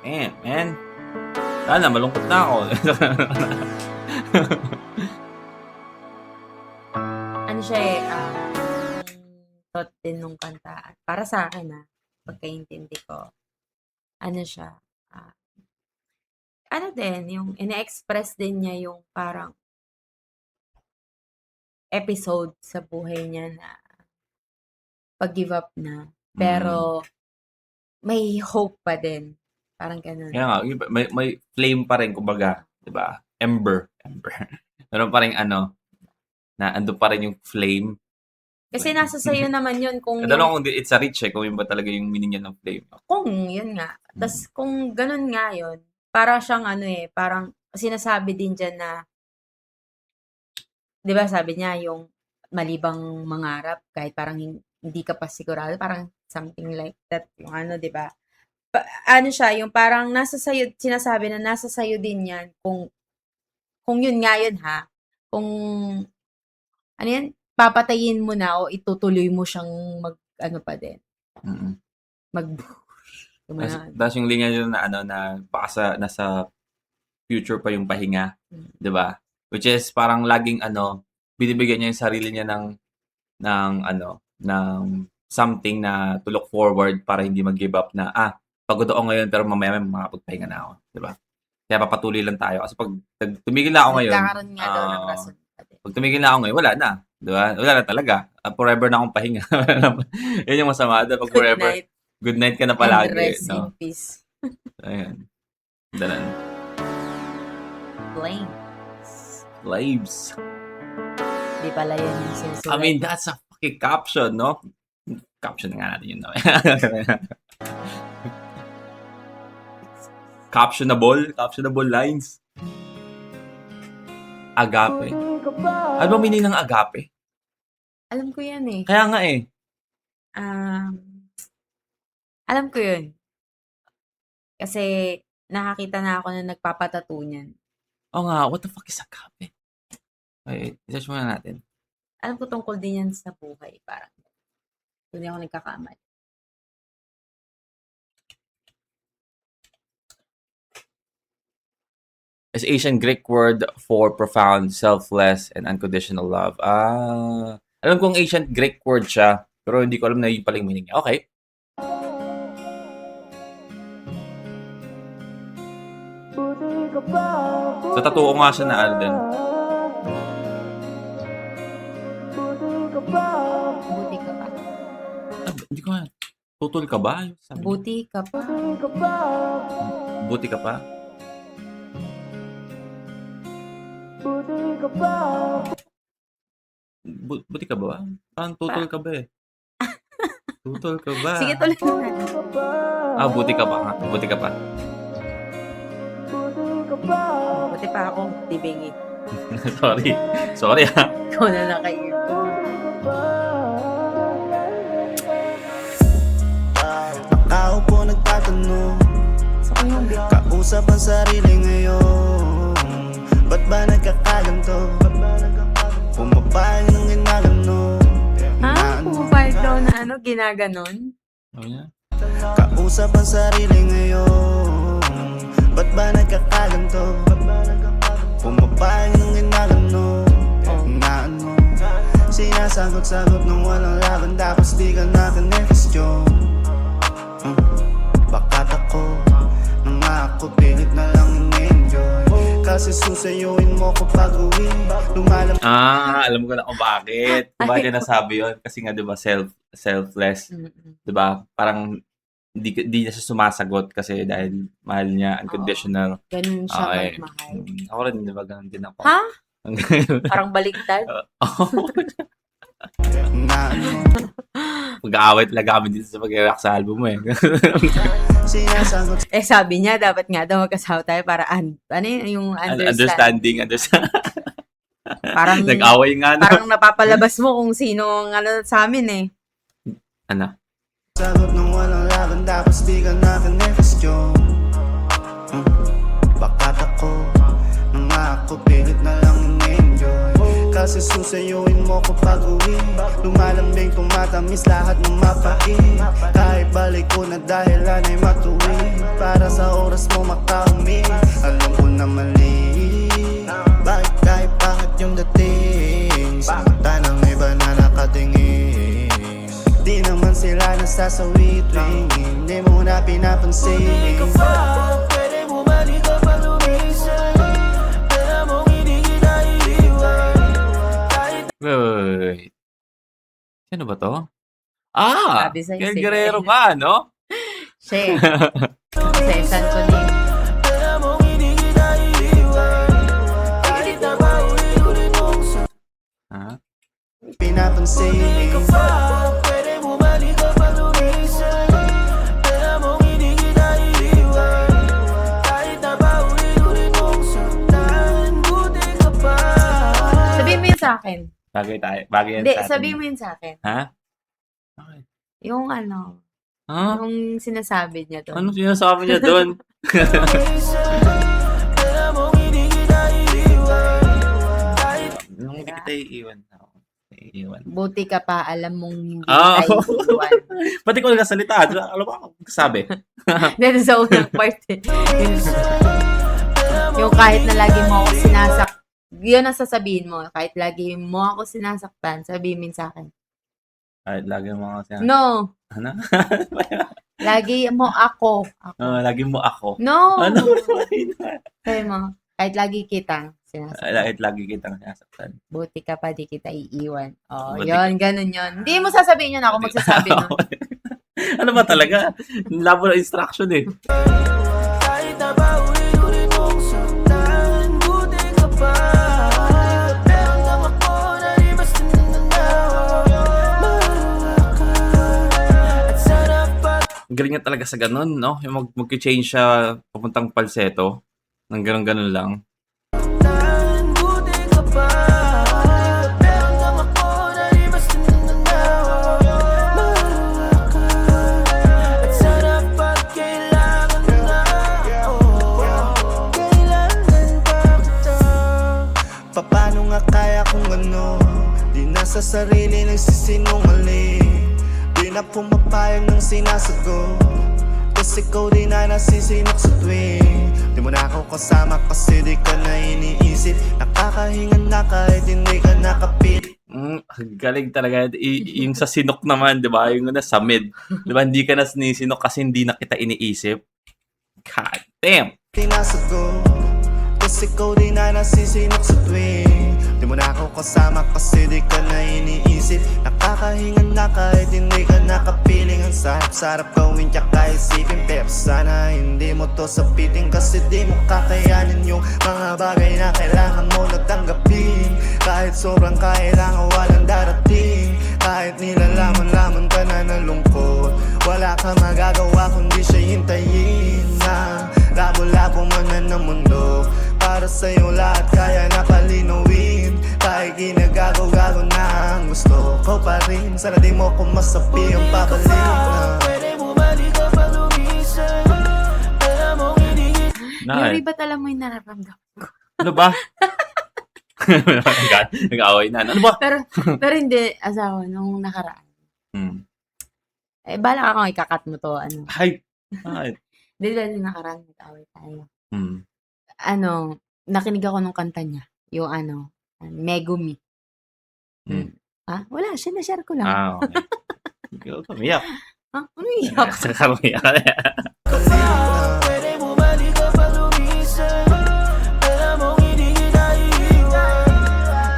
Damn, man. Sana, malungkot na ako. Ano siya eh, thought din nung kanta. Para sa akin pagkaintindi ko, ano siya, ano din, yung ina-express din niya yung parang episode sa buhay niya na pag-give up na. Pero, may hope pa din. Parang ganun. Kaya nga, may flame pa rin, kumbaga, 'di ba? Ember. Meron pa rin ano, na ando pa rin yung flame. Kasi nasa sayo naman yun kung I don't know kung it's a reach kung yun ba talaga yung meaning niya ng flame. kung yun nga. Tas kung ganun nga yun, para siyang ano eh, parang sinasabi din dyan na, di ba sabi niya yung malibang mangarap, kahit parang hindi ka pa sigurado, parang something like that, yung ano, di ba? Ano siya, yung parang nasa sayo, sinasabi na nasa sayo din yan kung yun nga yun kung ano yan, papatayin mo na o itutuloy mo siyang ano pa din, Tapos yung linya yun na ano na baka nasa future pa yung pahinga, 'di ba? Which is parang laging ano, binibigyan niya yung sarili niya ng something na to look forward para hindi mag-give up na pagod ako ngayon pero mamaya may makapagpahinga na ako, 'di ba? Kaya papatuloy lang tayo kasi pag tumigil na ako ngayon, nagkakaroon nga daw ng rason pa din. pag tumigil na ako ngayon, wala na, 'di ba? Wala na talaga. Forever na akong pahinga. Yun yung masama, pag forever. Good night ka na palagi, And rest in no? peace. Ayan. Dalan. Flames. Di pala yun yung sinusulat. I mean, that's a fucking caption, no? Caption na nga natin yun, no? Captionable lines. Agape. Ano ba meaning ng agape? Alam ko yan eh. Kaya nga eh. Alam ko yun. Kasi nakakita na ako na nagpapatato niyan. Oo nga, what the fuck is agape? Okay, search muna natin. Alam ko tungkol din yan sa buhay. Parang, hindi ako nagkakamali. is Asian Greek word for profound, selfless, and unconditional love. Alam kong ancient Greek word siya, pero hindi ko alam na yun pala yung meaning niya. Okay. Sa tattoo ko nga siya na ano din. Buti ka pa. Hindi ko nga. Tutol ka ba? Sabi niya. Buti ka pa. Buti ka pa? Buti ka ba? Parang tutol ka ba eh. Tutol ka ba? Sige, tuloy na. Buti ka pa nga. Buti ka pa. Buti pa ako, tibingi. Sorry. Sorry ha. Ikaw na naka-earphone. Nakaupo nagtatanong, So, kung yung bit, kausap ang sarili ngayon. Ba't ba nagkakaganto? Pumapayag ng ginagano. pumapayag daw na ano, ginaganon? Ano niya? Kausap ang sarili ngayon. Ba't ba nagkakaganto? Pumapayag ng ginagano. Na ano? Sinasagot-sagot ng walang laban, tapos di ka nakanekestyon. Bakat ako, nang ako pilit na lang in-enjoy. Kasi susayuin mo ko pag-uwi. Lumalam Alam ko na kung bakit. Kung bakit niya nasabi yun. Kasi nga, di ba, selfless. Di ba? Parang, di niya siya sumasagot kasi dahil mahal niya, unconditional. Ganun siya Okay. magmahal. Ako rin, di ba, ganun din ako. Ha? Parang baliktad? na ano? Mag-aaway talaga kami dito sa pag-react sa album mo eh. Sinasagot Sabi niya, dapat nga daw magkasawa tayo para, ano yung understand. Understand. Parang, Nag-away nga na. parang napapalabas mo kung sino ang ano sa amin eh. Ano? sagot ng walang laban, tapos di ka nakanekestyon. Bakat ako, nang ako pilit na lang in-enjoy. Kasi susayuin mo ko pag-uwi. Lumalambing, tumatamis lahat ng mapait. Kahit balik ko na dahilan ay matuwid. Para sa oras mo makaumi. Alam ko na mali. Bakit kahit pangit yung dating? Sa mata ng iba na nakatingin. Di naman sila nasasawitin. Hindi mo na pinapansin. Hindi ka pa, pwede bumalik ka pag lumisan. Alam mong hindi kita iiwan. Wait. Sino ba to? Sabi sa'yo, Kel sige. Guerrero nga, no? Siya. Sa San Tony. Alam mong hindi kita iiwan. Kahit na paulit-ulit mong Ha? pinapansin. Hindi ka pa, pwede bumalik ka pag lumisan. Alam mong hindi kita iiwan. Kahit na paulit-ulit mong saktan. Buti ka pa. Sabihin mo yun sa akin. Bagay tayo. Bagay yan Hindi, sa atin. sabihin mo yun sa akin. Ha? Okay. Yung ano, Ha? yung sinasabi niya doon. Ano sinasabi niya doon? Alam mong hindi kita iiwan. Nung hindi kita iiwan. Ako. Iiwan. Buti ka pa, alam mong hindi Ah. tayo iiwan. Pati ko nagkasalita. Alam mo ako sabi. Dito sa unang part eh. Yung kahit na lagi mo ako yun ang sasabihin mo. Kahit lagi mo ako sinasaktan, sabihin mo yun sa akin. Kahit lagi mo ako siya. No. Ano? Lagi mo ako. Lagi mo ako. No. Ano? Sabi mo, kahit lagi kitang sinasaktan. Kahit lagi kitang sinasaktan. Buti ka pa, di kita iiwan. Oh, Buti yun, ganun yun. Hindi mo sasabihin yun, ako magsasabi nun. Ano ba talaga? Labo na instruction eh. Kahit na paulit-ulit mong saktan. Buti ka pa. Hanggang ako na di basta nananaw. Mahal ka. At sarap pag Galing niya talaga sa ganun, no? Yung mag-change siya papuntang falsetto. Nang ganun-ganun lang. buti ka pa. Hanggang ako na di basta nananaw. Mahal ka. At sarap pag kailangan na. Kailangan pa kita. Paano nga kaya kung ano? Di na sa sarili nagsisinungaling. Di na pumapayag ng sinasagot. Kasi ikaw di na nasisinok sa tuwing di mo na ako kasama kasi di ka na iniisip. Nakakahinga na kahit hindi ka nakapit. Galing talaga. Yung sa sinok naman, di ba? Yung sa mid. Di ba? Hindi ka na sinisinok kasi hindi na kita iniisip. God damn! Tinasagot kasi ikaw di na nasisinok sa tuwing di mo na ako kasama kasi di ka na iniisip. Nakakahinga na kahit hindi ka nakapiling. Ang sarap-sarap gawin tsaka isipin. Pero sana hindi mo to sapitin kasi di mo kakayanin yung mga bagay na kailangan mo natanggapin. Kahit sobrang kailangan walang darating. Kahit nilalaman-laman ka na ng lungkot, wala ka magagawa kundi siya hintayin na labo-labo man na ng mundo. Para sa'yo lahat kaya napalinawin. Kahit ginagago-gago na ang gusto ko pa rin. Sana di mo ko masabi ang pabalik na Pwede bumalik ka pa lumisan. Alam mo hindi Yuri, ba't alam mo yung nararamdaman ko? Ano ba? Nag-away na. Ano ba? Pero hindi, asawa, nung nakaraan. Eh, bala ka kung ikakat mo to, ano. Ay. Hindi dahil nakaraan, nag-away tayo. Hmm. Ano, nakinig ako nung kanta niya. Yung ano, Megumi. Ah, wala, share ko lang. Okay. Ikaw umiyak. Ah, umiyak. Umiyak. pwede bumalik ka pa lumisan. Alam mo hindi kita iiwan.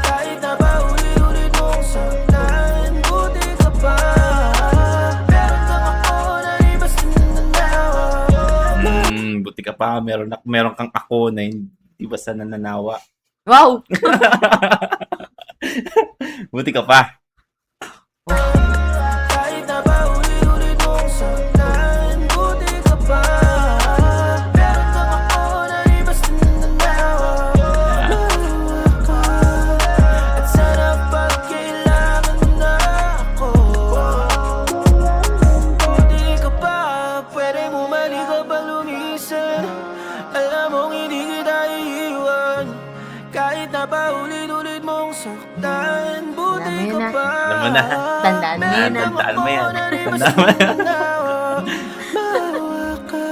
Kahit na pa ulit-ulit mong saktan, buti ka pa. Meron kang ako na di basta nananawa. Buti ka pa. Meron kang ako na hindi basta nananawa. Wow! Buti ka pa. Kahit na pa ulit-ulit mong saktan, buti ka pa. Meron kang ako na di basta nananawa. Mahawa ka. At sana pag kailangan mo na ako, buti ka pa. Pwede bumalik ka pa lumisan. Alam mong hindi kita iiwan. Kahit na pa ulit-ulit mong saktan, buti Alam mo ka yun, pa. Alam mo na. Tandaan mo yun, Tandaan mo yan. Mahawa ka.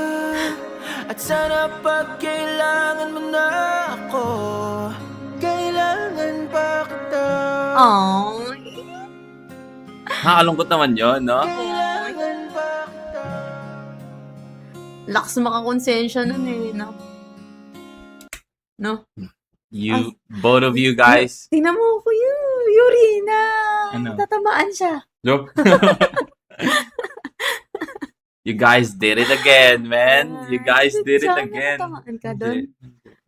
At sana pag kailangan mo na ako, kailangan pa kita. Aww. Nakakalungkot naman yun, no? Kailangan pa kita. Lakas makakonsensya nun eh, no? No? Both of you guys. Tingnan mo ko Yuri, na Ano? tatamaan siya. Nope. You guys did it again, man. You guys did it Sana again. natamaan ka doon.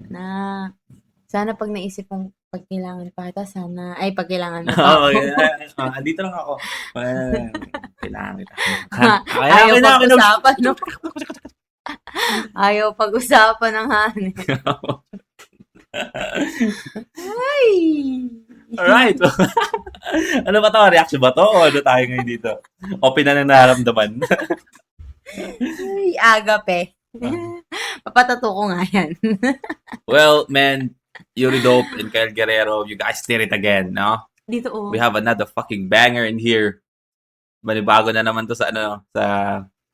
Na, sana pag naisip kong pag kailangan pa kita, sana, ay pag kailangan mo pa Oh, ako. andito lang ako. Kailangan kita. Ayaw pag-usapan, no? Ayaw pag-usapan ng hanin. Ay! Alright. Ano ba to? Reaction ba to? O ano tayo ngayon dito? Open na nang nararamdaman. Ay, agape. Papatato ko nga yan. Well, man, Yuri Dope and Kyle Guerrero, you guys did it again, no? Dito, oh. We have another fucking banger in here. Manibago na naman to sa sa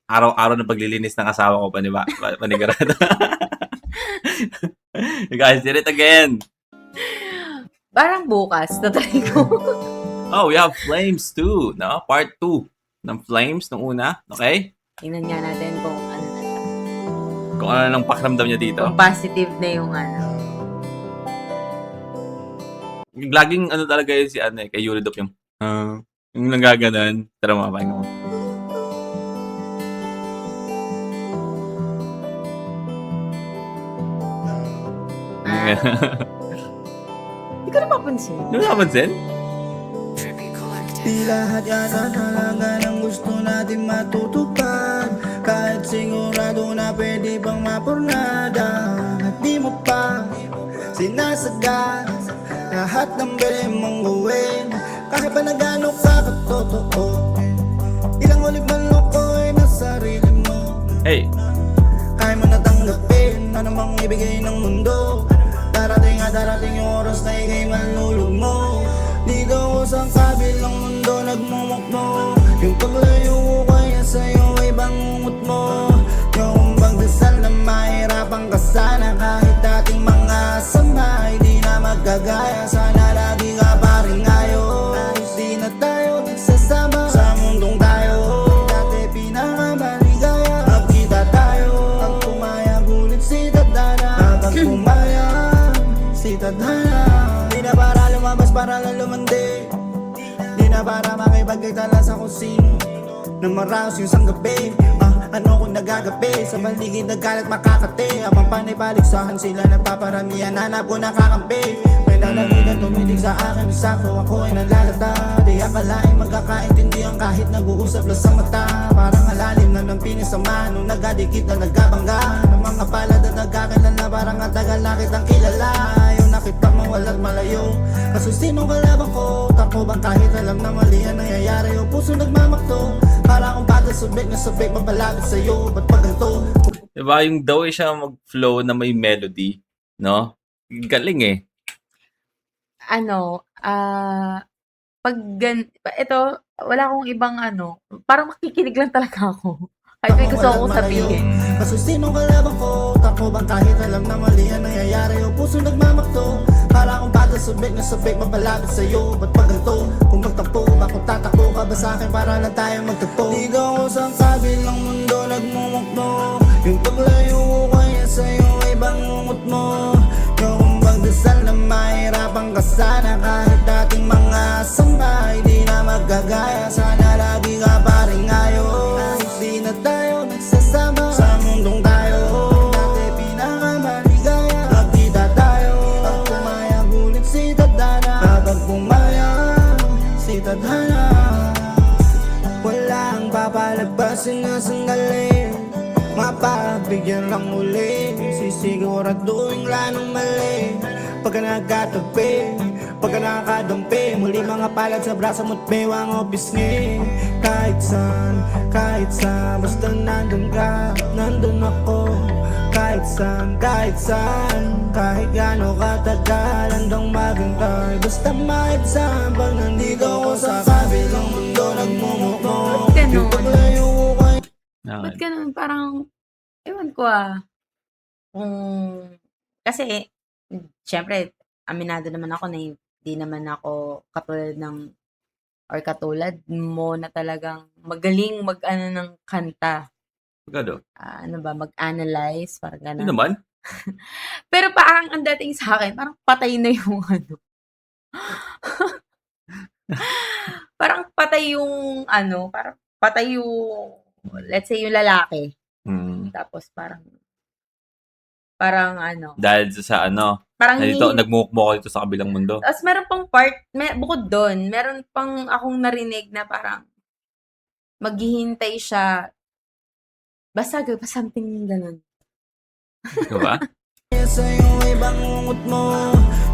araw-araw na paglilinis ng asawa ko, panigurado. You guys did it again. Parang bukas, tatry ko. Oh, we have Flames too, no? Part 2 ng Flames nung una, okay? Tingnan nga natin kung ano na siya. Kung ano nang pakiramdam niya dito. Kung positive na yung ano. Laging ano talaga yun si kay Yuri Dope yung nanggaganon. Tara mga pahinga mo. Hindi ko na mapansin. Ano napansin? Di lahat yata talaga ng gusto natin matutupad. Kahit sigurado na pwede bang mapurnada. At di mo pa sinasagad lahat ng pwede mong gawin. Kahit pa na gano'n ka katotoo, ilang ulit man lukoy na sarili mo. Hey. Kaya mo natanggapin na namang ibigay ng mundo. Darating at darating yung oras na ikay manlulog mo. Dito ko sa kabilang mundo nagmumukmo. Yung paglayo ko kaya sa'yo ay bangungot mo. magkagaya. Sana lagi ka pa rin ayos. Di na tayo nagsasama sa mundong tayo. Dati pinakamaligaya, magkita tayo. Pag pumayag ulit si Tadhana, kapag pumayag si Tadhana. Di na para lumabas para lang lumandi, di na para makipagkitala sa kusino na maraos yung sanggabi. Ano kung nagagabi sa paligid nagkalat makakate. Abang panay-paligsahan sila nagpaparamihan, hanap ko nakakampi. May lalagitan tumitig sa akin, sakto ako ay nalalata. Di akalain magkakaintindihan kahit nag-uusap lang sa mata. Parang alalim na ng pinisama nung nagdadikit na nagkabangga ng mga palad at nagkakilala. Parang ang tagal na kitang kilala, yung nakita mo walat malayo. Kaso sinong kalaban ko, tako bang kahit alam na mali ang nangyayari. O puso nagmamakto, para akong bata subik na subik mapalapit sa'yo. Ba't pag ganito? Diba, yung daw siya mag-flow na may melody, no? Galing eh. Ito, wala akong ibang parang makikinig lang talaga ako. Kahit may gusto akong sabihin. Kaso sinong kalaban ko, tako bang kahit alam na mali ang nangyayari. O puso nagmamakto, para akong bata subik na subik mapalapit sa'yo. Ba't pag ganito? Kung magtampo ba kung tatakbo ka ba sa'kin para lang tayo magtagpo? Dito ako sa kabilang mundo nagmumukno. Yung paglayo ko kaya sa'yo ay bangungot mo. Yung magdasal na mahirapan ka sana, kahit dating mga sambay di na magkagaya. Sana lagi ka pa rin ayos. Di na tayo nagsasama sa mundong tayo. Dati pinakamaligaya, magkita tayo. Pag pumayag ulit si Tadhana, kapag pumayag si Tadhana. Walang papalagpasin na sandali, mapabigyan lang uli. Sisiguraduhin lanong mali pagka nagkatabi, pagka nakakadampi. Muli mga palad sa braso mo't bewang o pisngi. Kahit saan, basta nandun ka, nandun ako. Kahit saan, kahit gaano katagal, handang maghintay. Basta kahit saan, pag nandito ako sa kabilang mundo nagmumukmo. Yung paglayo ko kay Ba't ganun? Parang, ewan ko kasi, syempre, aminado naman ako na hindi naman ako katulad mo na talagang magaling ng kanta. Gado. Mag-analyze, parang Hindi gano'n. naman. Pero parang ang dating sa akin, parang patay na yung parang patay yung let's say yung lalaki. Tapos parang Dahil sa parang dito, nagmumukmo dito sa kabilang mundo. Tapos meron pang part, bukod doon, meron pang akong narinig na parang maghihintay siya. Basta something ganun. Diba? sa'yo ay bangungot mo.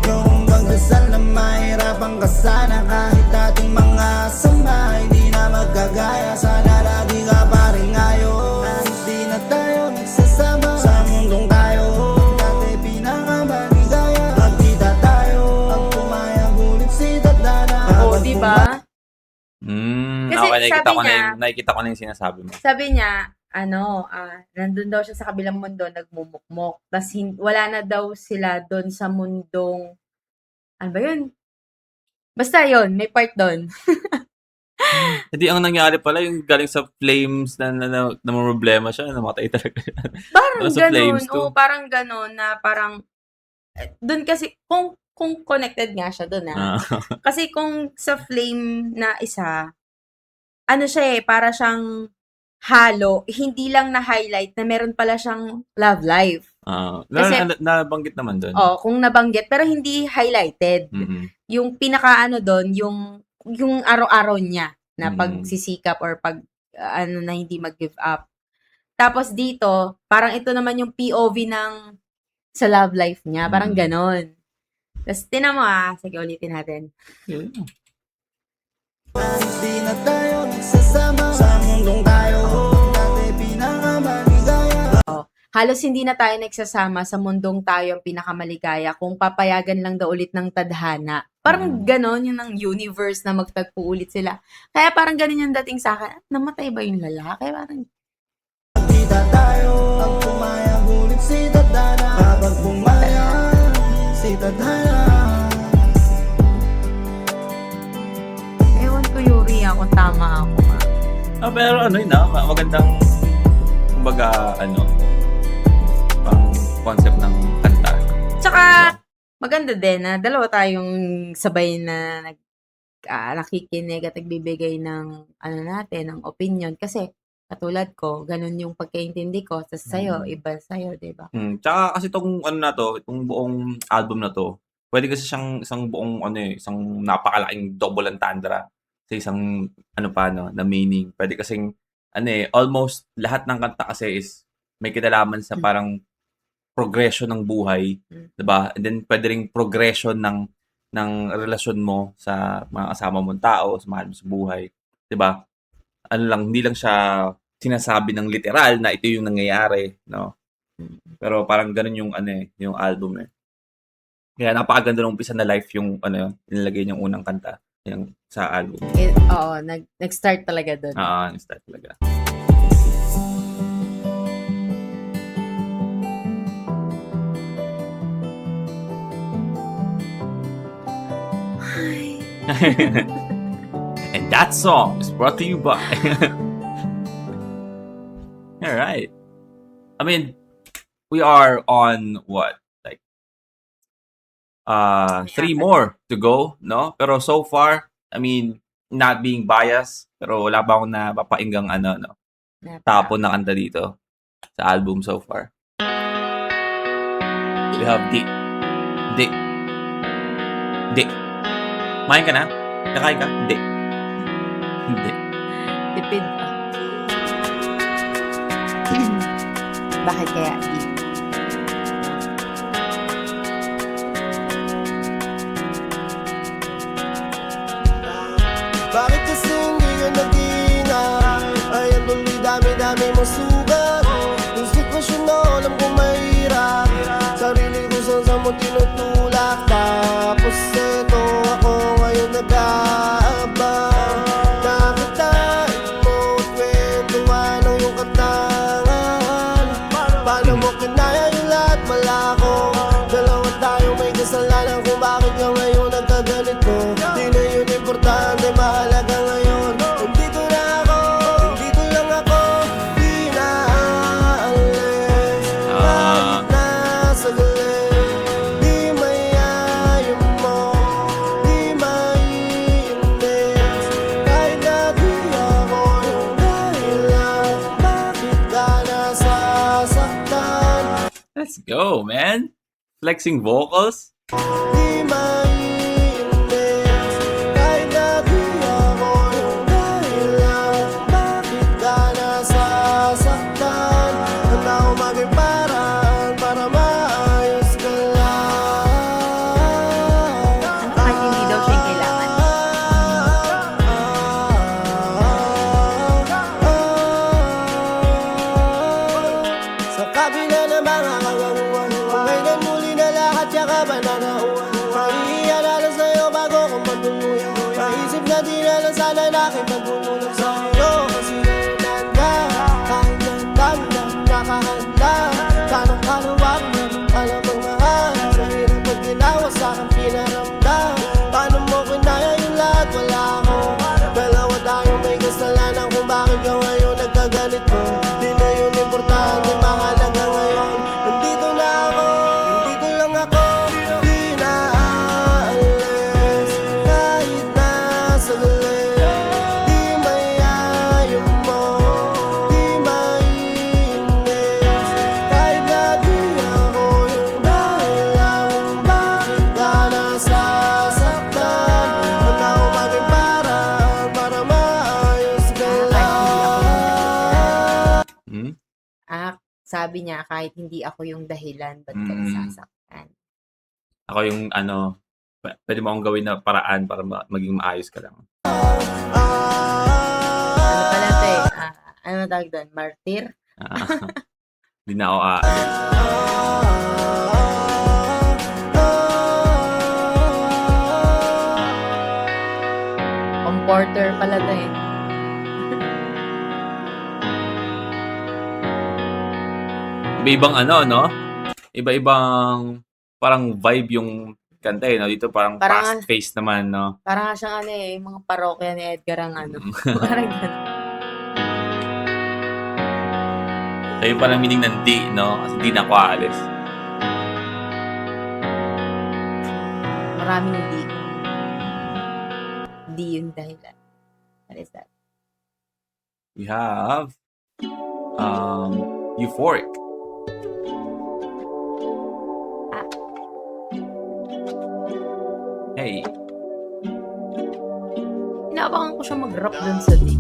Yung magdasal na mahirapan ka sana, kahit dating mga sambay di na magkagaya. Sana lagi ka pa rin ayos. Di na tayo nagsasama sa mundong tayo. Dati pinakamaligaya, magkita tayo. Pag pumayag ulit si Tadhana. Oo, di ba? Kasi Okay, sabi nakikita ko na yung sinasabi mo. Sabi niya, nandun daw siya sa kabilang mundo, nagmumukmok. Tapos wala na daw sila doon sa mundong, ano ba yun? Basta yun, may part doon. Hindi, ang nangyari pala, yung galing sa flames na problema siya, namatay talaga. Parang Sa ganun. flames too. Oo, parang ganun na parang, doon kasi, kung connected nga siya doon Kasi kung sa flame na isa, ano siya para siyang halo, hindi lang na-highlight na meron pala siyang love life. Kasi- Nabanggit naman doon. Kung nabanggit, pero hindi highlighted. Yung pinaka doon, yung araw-araw niya na pagsisikap or na hindi mag-give up. Tapos dito, parang ito naman yung POV sa love life niya. Parang ganon. Tapos tinan mo sige ulitin natin. Di na tayo nagsasama sa mundong tayo. Dati pinakamaligaya. Halos hindi na tayo nagsasama sa mundong tayo ang pinakamaligaya kung papayagan lang daw ulit ng tadhana. Parang ganon yung ng universe na magtagpo ulit sila. Kaya parang ganon yung dating sa akin. Namatay ba yung lalaki? Parang Kita tayo. Pag pumayag ulit si Tadhana. Kapag pumayag si Tadhana. Pero ano yun magandang, kumbaga, pang concept ng kanta. Tsaka, maganda din na dalawa tayong sabay na nakikinig at nagbibigay ng natin, ng opinion. Kasi, katulad ko, ganun yung pagkaintindi ko. Tapos sa'yo, iba sa'yo, di ba? Tsaka kasi itong itong buong album na to, pwede kasi siyang isang buong isang napakalaking double entendre sa isang na meaning. Pwede kasing almost lahat ng kanta kasi is may kinalaman sa parang progression ng buhay, 'di ba? And then pwede ring progression ng relasyon mo sa mga kasama mong tao, sa mahal mo sa buhay, 'di ba? Hindi lang siya sinasabi ng literal na ito yung nangyayari, no? Pero parang ganun yung yung album eh. Kaya napakaganda ng umpisa na life yung nilagay niyang unang kanta yung sa album. Oo, nag-start talaga doon. Nag-start talaga. And that song is brought to you by. All right. I mean, we are on what? Like 3 more to go, no? Pero so far, I mean, not being biased, pero wala pa akong napapainggang tapon na kanta dito sa album so far. We have Dick. Kumain ka na? Kakain ka? Dick. Tipid ka. Bakit kaya? Bakit kasi hindi ka nag-iingat? Ayan tuloy dami-dami mong sugat. Yung sitwasyon na alam kong mahirap, sarili ko saan mo tinutulak. Tapos eto ako ngayon nag-aabang. Nakitain mo at kwentuhan ang iyong katangan. Paano mo kinaya yung lahat malako? Dalawa tayong may kasalanan kung bakit ka ngayon nagkaganito. Di na yun importante, mahalaga ngayon. Nandito na ako, nandito lang ako. Di na aalis, kahit na saglit. Di mayayain mo, di maiinis. Kahit na di ako yung dahilan, bakit ka nasasaktan? Let's go, man. Flexing vocals. Di maiinis, kahit na di ako yung dahilan, bakit ka nasasaktan? Handa ko maging paraan para maayos ka lang. Kahit hindi daw siya yung kailangan. Sa kabila ng mga kagaguhan, kailan muli na lahat tsaka ba nanauhan? Maiialala sa'yo bago kong matuluyan. Maisip na di na lang sana nakipagulong sa'yo. Kasi ngayon kahit na dami na nakahanda. Tanong kaluwag na rin pala magmahal. Sa hirap pag ginawa sa'kin pinaramdam. Paano mo kinaya yung lahat wala ako? Dalawa tayong may kasalanan kung bakit ka ngayon nagkaganito. Di na yun importante, mahalaga ngayon. Nandito na ako, nandito lang ako. Di na aalis, kahit na saglit. Di mayayain mo, di maiinis. Kahit na di ako yung dahilan kung bakit ka nasasaktan. Handa ko maging paraan para maayos ka lang. Sabi niya, kahit hindi ako yung dahilan, ba't ka nasasaktan? Ako yung pwede mo akong gawin na paraan para maging maayos ka lang. Ano pala ito eh? Ano tawag doon? Martyr? Hindi na ako aalis. Comforter pala ito eh. Iba-ibang no? Iba-ibang parang vibe yung kanta no? Dito parang fast-paced naman, no? Parang nga siyang yung mga parokya ni Edgar ang parang gano'n. So, yun palang meaning ng di, no? Kasi di na ako aalis. Maraming di. Di yung dahilan. What is that? We have euphoric. Hey. Inaabangan ko siya mag-rap dun sa di.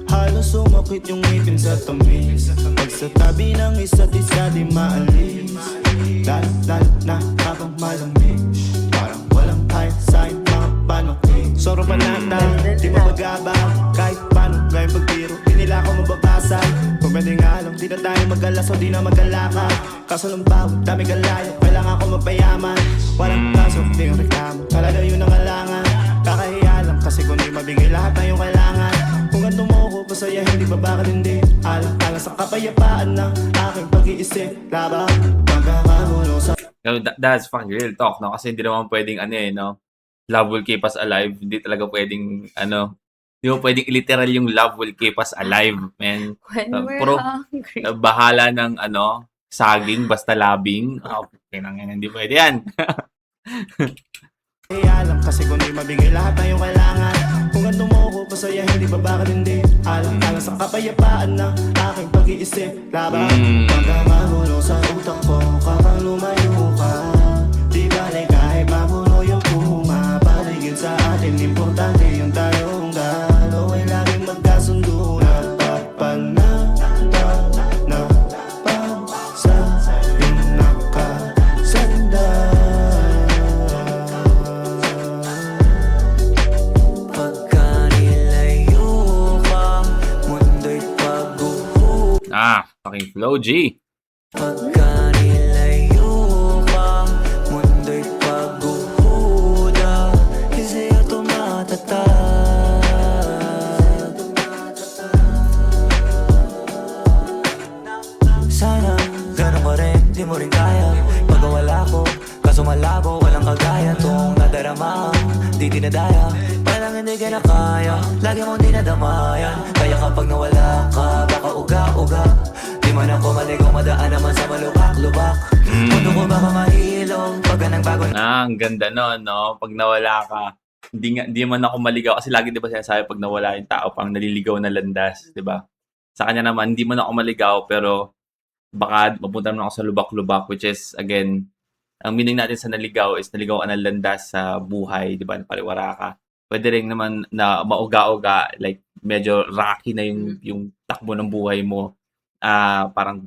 Halos sumakit yung ngipin sa tamis Pag sa tabi ng isa't isa di maalis Lal na habang malamig Parang walang kahit sa'yo mga panukli Sobrang panatang, di mabagabang Kahit paano, gayang pagbiro Di nila ako mababasag Kung pwede nga lang, di na tayo magalas o di na magalakad Kaso ng bawat dami galayo Kailangan ko mapayaman Walang kaso, di yung reklamo Talaga yun ang alangan Kakahiya lang kasi kung di mabigay lahat na yung kailangan Kung ganito mo ako pasaya, hindi ba bakit hindi Alang-alang sa kapayapaan ng aking pag-iisip Labang pagkakagulo sa That's fucking real talk, no? Kasi hindi naman pwedeng, no? Love will keep us alive. Hindi talaga pwedeng, hindi mo pwedeng literal yung love will keep us alive, man. When we're Puro hungry. bahala ng, saging, basta labing. Okay lang yan, hindi pwede yan. Kaya lang kasi kung di mabigay lahat na yung kailangan Kung ganito mo ako pasaya, hindi ba bakit hindi Alang-alang sa kapayapaan ng aking pag-iisip Labang pagkakagulo sa utak ko kapag lumayo ka Di balik kahit mapuno yung puma Paligid sa atin, importante yung tayong galo Ay laging magkasundo na papanatag na sa yung nakasanda Pagka nilayo ka, mundo'y pagguho. Fucking flow, G. Pagka nilayo ka, mundo'y pagguhuda. Kasi ito matatag. Sana, ganun ka rin, di mo rin kaya. Pagkawala ko, kaso malabo, walang kagaya. Tong nadarama, di dinadaya. Walang hindi ka na kaya, lagi mong dinadamayan. Kaya kapag nawala ka, baka uga-uga. Di man ako maligaw, madaan naman sa malubak-lubak. Mundo ko baka mahilong, pagka nang bago Ang ganda nun, no? Pag nawala ka, hindi man ako maligaw. Kasi lagi, di ba sinasabi, pag nawala yung tao, pang naliligaw na landas, di ba? Sa kanya naman, hindi man ako maligaw, pero baka mapunta naman ako sa lubak-lubak, which is, again, ang meaning natin sa naligaw is naligaw ka ng landas sa buhay, di ba? Paliwara ka. Pwede rin naman na mauga-uga, like medyo rocky na yung takbo ng buhay mo. Parang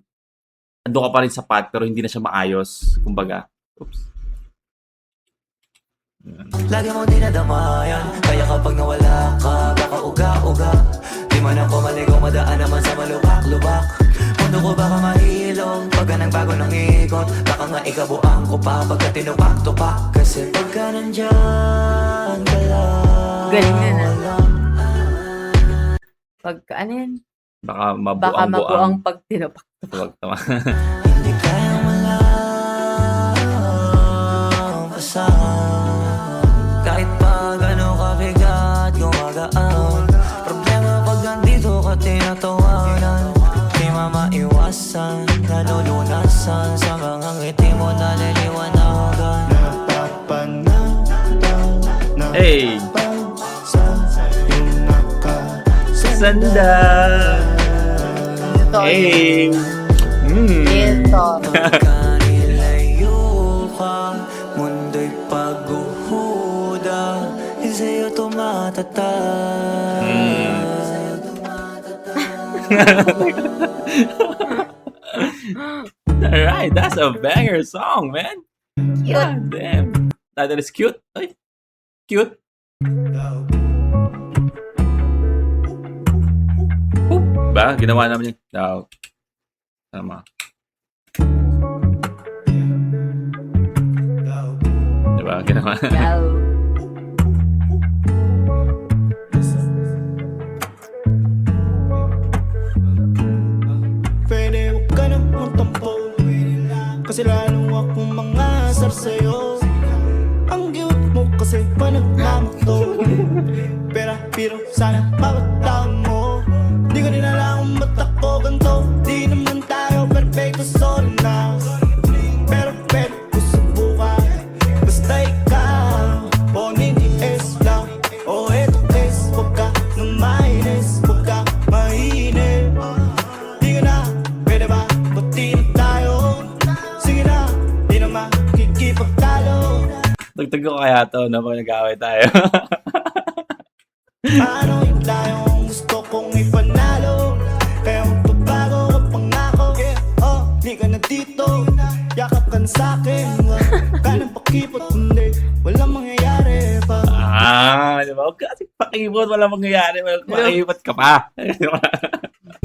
ando ka pa rin sapat pero hindi na siya maayos, kumbaga. Oops. lagi mong dinadamayan. Kaya kapag nawala ka, baka uga-uga. Di man ako maligaw, madaan naman sa malubak-lubak. Mundo ko baka mahilong, pagka nang bago ng ikot. Baka nga ikabuang ko pa pagka tinupak-tupak. Kasi pagka nandyan ka lang, Galing na na. walang Pag, ano yan? Baka Baka mabuang-buang. mabuang pag tinapak. Huwag tama. hindi kaya malampasan. Kahit pa gano'n kabigat, gumagaan. Problema pag nandito ka tinatawanan. Di mamaiwasan, nalulunasan. Sa mga ngiti mo naliliwanagan. Napapanatag na Hey! sa yung nakasanda Sanda! Ito. Hey! Ito. Pagka nilayo ka, mundo'y paghuhuda. Sa'yo ito matatag. Alright, that's a banger song, man. Cute. God damn. That is cute. Ay, cute. Ba? Ginawa naman yung daw. Tama. Diba? Ginawa. Wow. Pwede huwag ka na magtampo Kasi lalo akong mangasar sa'yo Ang cute mo kasi panagmamakto Pero sana bawat tao mo Di ko rin alam kung ba't ako ganito Di naman tayo ko kaya to, no? Pag nag-away tayo. Ano yung tayong gusto kong ipanalo? Kaya magbabago ka pangako. Oh, di ka na dito. Yakap ka na sa'kin. Huwag ka nang pakipot, kundi walang mangyayari pa. Di ba? Huwag kasi pakibot, wala mangyayari. Pakibot ka pa.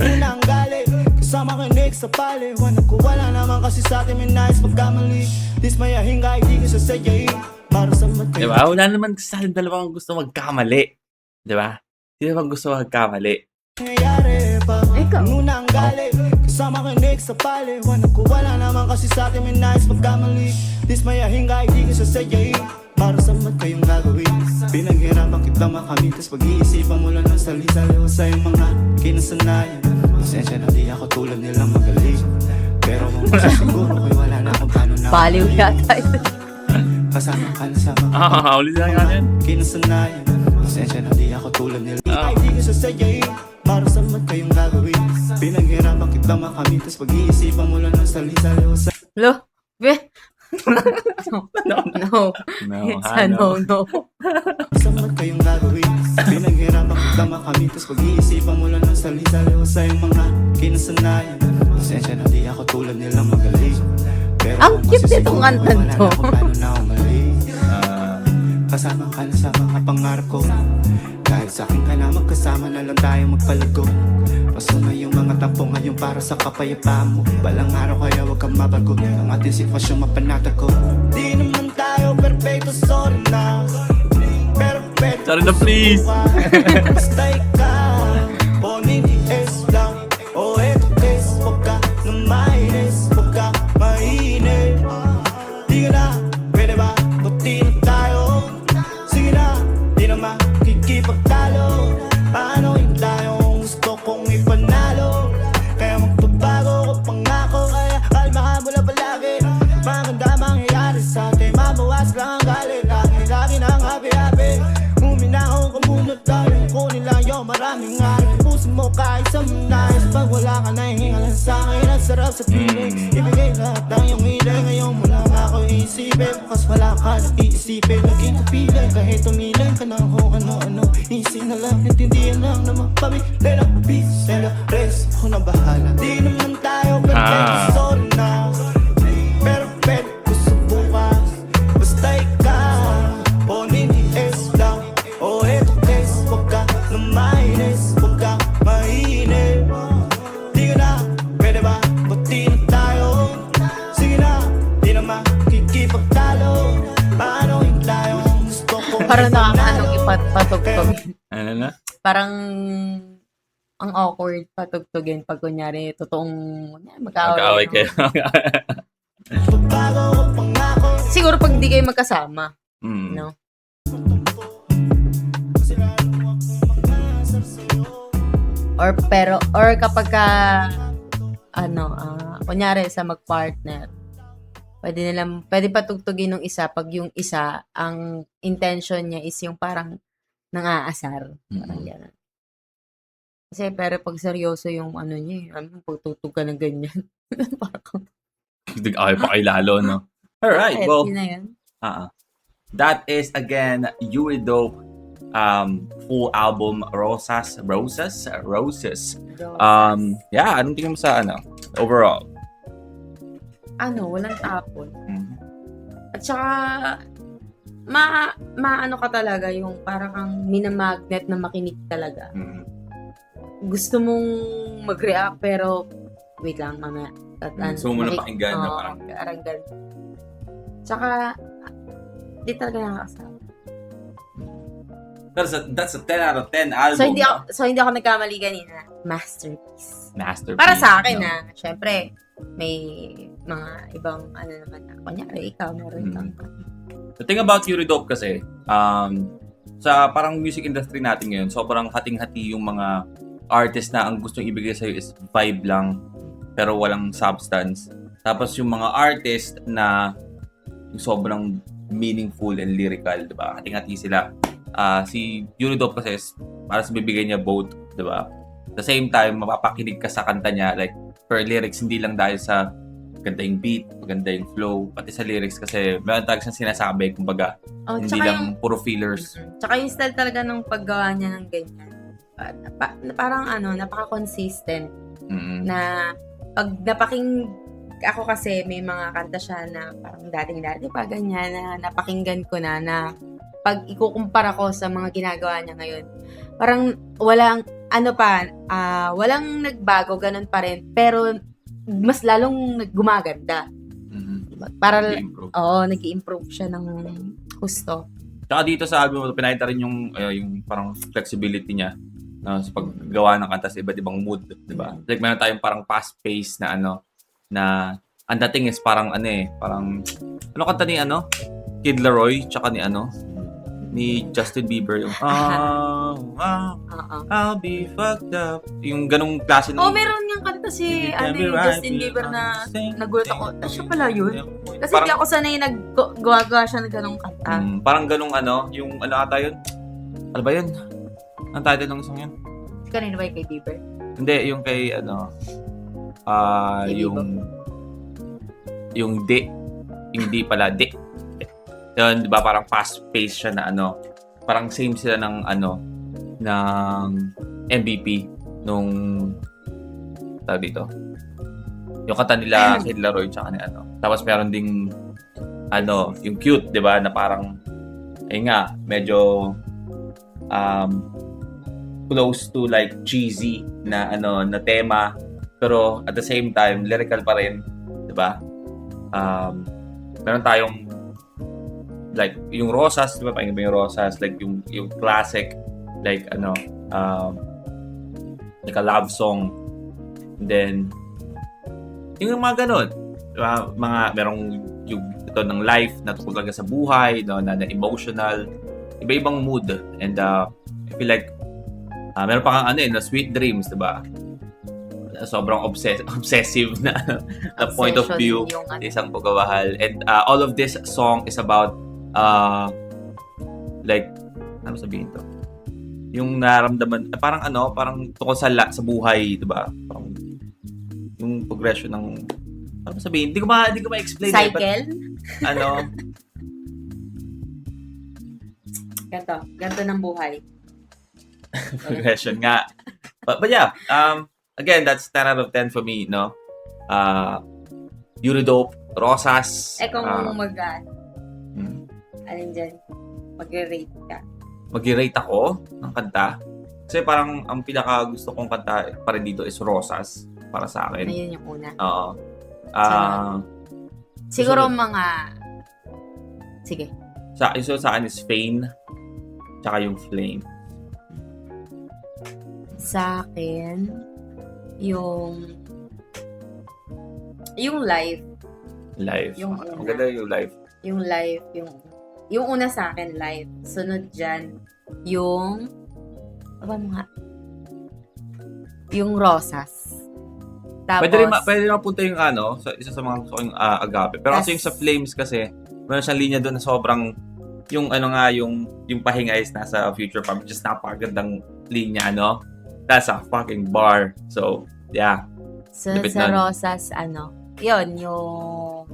Una ang galit, kasama kinig sa paliwan. Ako wala naman kasi sa'tin may nais pagkamali. Dismayahin ka, hindi ko sasadyain. Para sa mat Di ba? Wala naman sa atin dalawang gusto magkamali. Di ba? Sino bang gusto magkamali? nangyayari pa. Ikaw. Una ang galit, kasama kinig sa paliwan. Ako wala naman kasi sa'tin may nais pagkamali. Dismayahin ka, hindi ko sasadyain. Para sa mat kayong gagawin. Pinaghirapan kita makamit, tas pag-iisipan mo lang ng salita-liwa sa iyong mga kinasanayan. Pasensya na di ako tulad nilang magaling. Pero kung masisiguro ko'y wala na kung paano na Baliw yata ito. kasama ka na sa mga Ulit na nga yan. kinasanayan. Pasensya na di ako tulad nila. Ay di ko sasadyain. Para sa mat kayong gagawin. Pinaghirapan kita makamit, tas pag-iisipan mo lang ng salita-liwa sa Lo, be. No. No, It's a no. mat kayong gagawin. Pinaghirapan kita makamit, tas pag-iisipan mo lang ng salita-liwa sa iyong mga kinasanayan. Pasensya na di ako tulad nilang magaling. Pero Ang kung cute masisiguro nitong ko, antan wala to. na kung paano na umalis. Kasama ka na sa mga pangarap ko. Dahil sa akin ka na magkasama na lang tayo magpalago. Paso na yung mga tampo ngayon para sa kapayapaan mo. Balang araw kaya wag kang mabago. Ang ating sitwasyon mapanatag ko. Di naman tayo perfecto, sorry na. Perfecto. Sorry na, please. Basta ikaw. O nini-es lang. O eto es. Huwag ka na mainis. Huwag ka mainit. Di ka na. Pwede ba? Buti na tayo. Sige na. Di na makikipagtalo. Paano yung tayong gusto kong ipanalo? Kaya magbabago ko pangako. Kaya kalma ka mula palagi. Maganda mangyayari sa atin. Mabawas lang ang galit. Lagi nang happy-happy. Huminahon ka muna tayo. Kunin lang yung maraming araw. Puso mo kahit sa manayos. Pag wala ka na hihinga lang sa akin. Ang sarap sa piling. Ibigay lahat ng iyong ilay. Ngayon mo lang ako iisipin. Bukas wala ka na iisipin. Naging kapilan kahit tumilay ka ng kung ano-ano. Isip na lang, intindihan lang naman. Pamilay lang, peace and the rest. Ako na bahala. Di naman tayo perfect. Sorry na. Pero pwede ko subukan. Basta ikaw. O nini-es lang. O eto es. Huwag ka na mainis. Huwag ka mainit. Di ka na. Pwede ba? Buti na tayo. Sige na. Di na makikipagtalo. Paano yung tayong gusto kong Parang ipanalo? nakakaanong ipatugtog. Ano na? Parang ang awkward patugtugin pag kunyari totoong Mag-away kayo. Bago ko pangako. Siguro pag hindi kayo magkasama, Mm. no? Or kapag ka kunyari sa magpartner, pwede patugtugin ng isa pag yung isa ang intention niya is yung parang nang-aasar. Parang gano'n. Kasi pero pag seryoso yung ano niya, pagtutug ka ng ganyan. Parang Nag-away pa kayo lalo, no? Alright, well, yun na yun. that is again Yuri Dope full album Roses. Yeah, anong tingin mo sa overall? Walang tapon. Mhm. At saka, maano ka talaga yung parang kang minamagnet na makinig talaga. Mhm. Gusto mong mag-react pero wait lang, mamaya. Gusto mo muna pakinggan na parang ganun. Tsaka, di talaga nakakasama. That's a 10 out of 10 album. So, hindi ako nagkamali kanina. Masterpiece. Masterpiece. Para sa akin, no? syempre, may mga ibang, naman na. Kunyari, ikaw, meron kang. The thing about Yuri Dope kasi, sa parang music industry natin ngayon, sobrang hating-hati yung mga artist na ang gustong ibigay sa'yo is vibe lang, pero walang substance. Tapos yung mga artist na yung sobrang meaningful and lyrical, diba? Hating-hati sila. Si Yuri Dope kasi para sa bibigay niya both, diba? At the same time, mapapakinig ka sa kanta niya, like, per lyrics, hindi lang dahil sa maganda yung beat, maganda yung flow, pati sa lyrics kasi meron talaga siyang sinasabi, kumbaga, Oh, hindi tsaka lang puro fillers. Tsaka yung style talaga ng paggawa niya ng ganyan. Parang napaka-consistent Mm. na pag ako kasi may mga kanta siya na parang dating-dati pa ganyan na napakinggan ko na pag ikukumpara ko sa mga ginagawa niya ngayon, parang walang walang nagbago, ganun pa rin, pero mas lalong gumaganda. Para Nag-improve. nag-i-improve siya ng gusto. Tsaka dito sa album, pinakita rin yung parang flexibility niya sa paggawa ng kanta sa iba't ibang mood, di ba? Like, meron tayong parang fast-paced na na ang dating is parang parang kanta ni Kid Laroi, tsaka ni Justin Bieber, yung I'll be fucked up. Yung ganong klase ng... Meron niyang kanta si Justin Bieber na nagulat ako. Siya pala yun? Kasi Parang- di ako sanay nag-gawa siya ng ganong kanta. parang ganong yung ata yun? Ano ba yun? Ang title ng song yun? Kanina ba yung kay Bieber? Hindi, yung kay Kay yung D pala, D. Yun, di ba, parang fast-paced siya na parang same sila ng ng MVP nung tawag dito. Yung kanta nila Kid Laroi tsaka ni Tapos meron ding yung Cute, di ba, na parang medyo close to like cheesy na na tema, pero at the same time lyrical pa rin, di ba? Meron tayong like yung Rosas, di ba? Pakinggan mo yung Rosas, like yung classic, like like a love song. And then yung mga ganun, diba? Merong yung ito ng life na tungkol talaga sa buhay, na emotional, iba-ibang mood. And I feel like meron pa kang na Sweet Dreams, diba? Sobrang obsessive na point of view Yung sa isang pagkawahal. And all of this song is about like, ano sabihin to? Yung naramdaman, parang tungkol sa buhay, diba? Parang yung progression ng, ano sabihin? Hindi ko ma-explain. Cycle? Ganto ng buhay. Progression nga. But yeah, again, that's 10 out of 10 for me, no? Euridope, Rosas. Kung hmm. alin dyan, mag-rate ka. Mag-rate ako ng kanta. Kasi parang ang pinaka gusto kong kanta pa rin dito is Rosas para sa akin. Ayun yung una. Oo. Siguro sige. Sa akin is Fane, tsaka yung Flame. Sa akin, yung live. Live. Yung una. Maganda yung live. Yung live, yung una sa akin, live. Sunod dyan, yung yung Rosas. Tapos, Pwede rin mapunta yung sa isa sa mga gusto kong Agape. Pero kasi yung sa Flames kasi, meron siyang linya doon na sobrang, yung yung pahinga is nasa Future Pop. Just napakagandang linya, That's a fucking bar. So, yeah. sa Rosas, yun, yung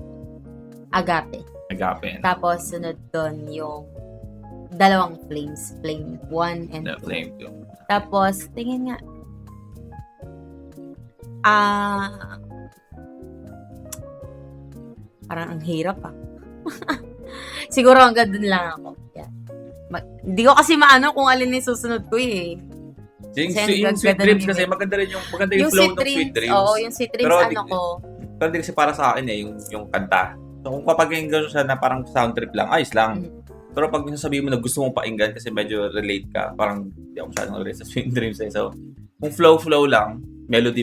Agape. Agape. Tapos, sunod doon yung dalawang Flames. Flame 1 and 2. Flame 2. Tapos, tingin nga, parang ang hirap Siguro hanggang dun lang ako. Yeah. Hindi ko kasi maano kung alin yung susunod ko eh. Yung Sweet Dreams kasi maganda yung flow ng Sweet Dreams. Oo, yung Sweet Dreams Pero ko. Pero hindi kasi para sa akin yung kanta. So kung papakinggan siya na parang sound trip lang, ayos lang. Pero pag sasabihin mo na gusto mong pakinggan kasi medyo relate ka, parang hindi ako masyadong relate sa Sweet Dreams eh. So, kung flow lang, melody,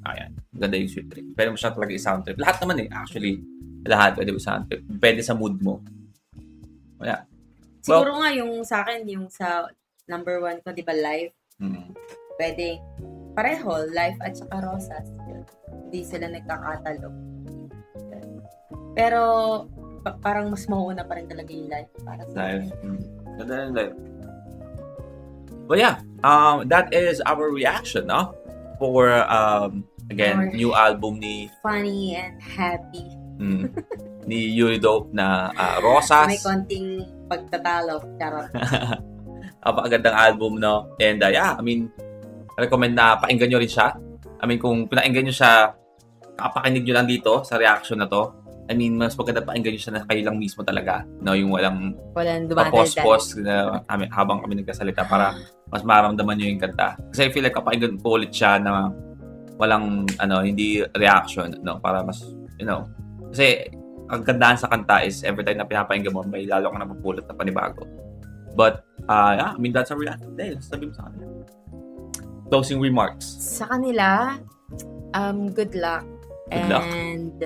ayan. Maganda yung Sweet Dreams. Pwede mo siya talaga i-sound trip. Lahat naman actually. Lahat pwede mo sound trip. Depende sa mood mo. Wala. Siguro nga yung sa akin, yung sa number 1 ko, di ba, live? Pwede pareho, live at saka Rosas. Hindi sila nagkakatalog. Pero parang mas mauuna pa rin talaga yung live para sa Live. akin. Ganda yung live. But yeah, that is our reaction, no? For Again, Or- new album ni Funny and happy. ni Yuri Dope na Rosas. May konting pagtatalo. Charot. Napakagandang album, no? And yeah, I mean, recommend na pakinggan nyo rin siya. I mean, kung pinakinggan nyo siya, kapakinig nyo lang dito sa reaction na to. I mean, mas maganda pakinggan nyo siya na kayo lang mismo talaga. No? Yung walang Walang dumadaldal. pa-pause na habang kami nagkasalita para mas maramdaman nyo yung kanta. Kasi I feel like kapakinggan ko ulit siya na walang hindi reaction, no? Para mas, kasi ang gandaan sa kanta is every time na pinapakinggan mo, may lalo ka napupulot na panibago. But, yeah, I mean, that's our reaction today. Sabi mo sa kanila. Closing remarks. Sa kanila, good luck. Good luck. And,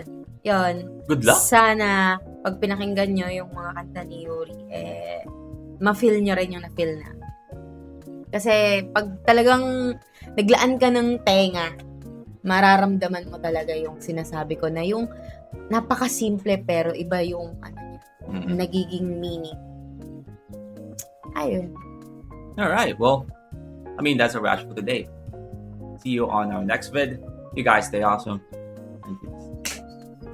yun. Good luck. Sana, pag pinakinggan nyo yung mga kanta ni Yuri, ma-feel nyo rin yung na-feel na. Kasi, pag talagang naglaan ka ng tenga, mararamdaman mo talaga yung sinasabi ko na yung napaka-simple pero iba yung nagiging meaning. Ayun. Alright, well, I mean, that's our reaction for today. See you on our next vid. You guys stay awesome.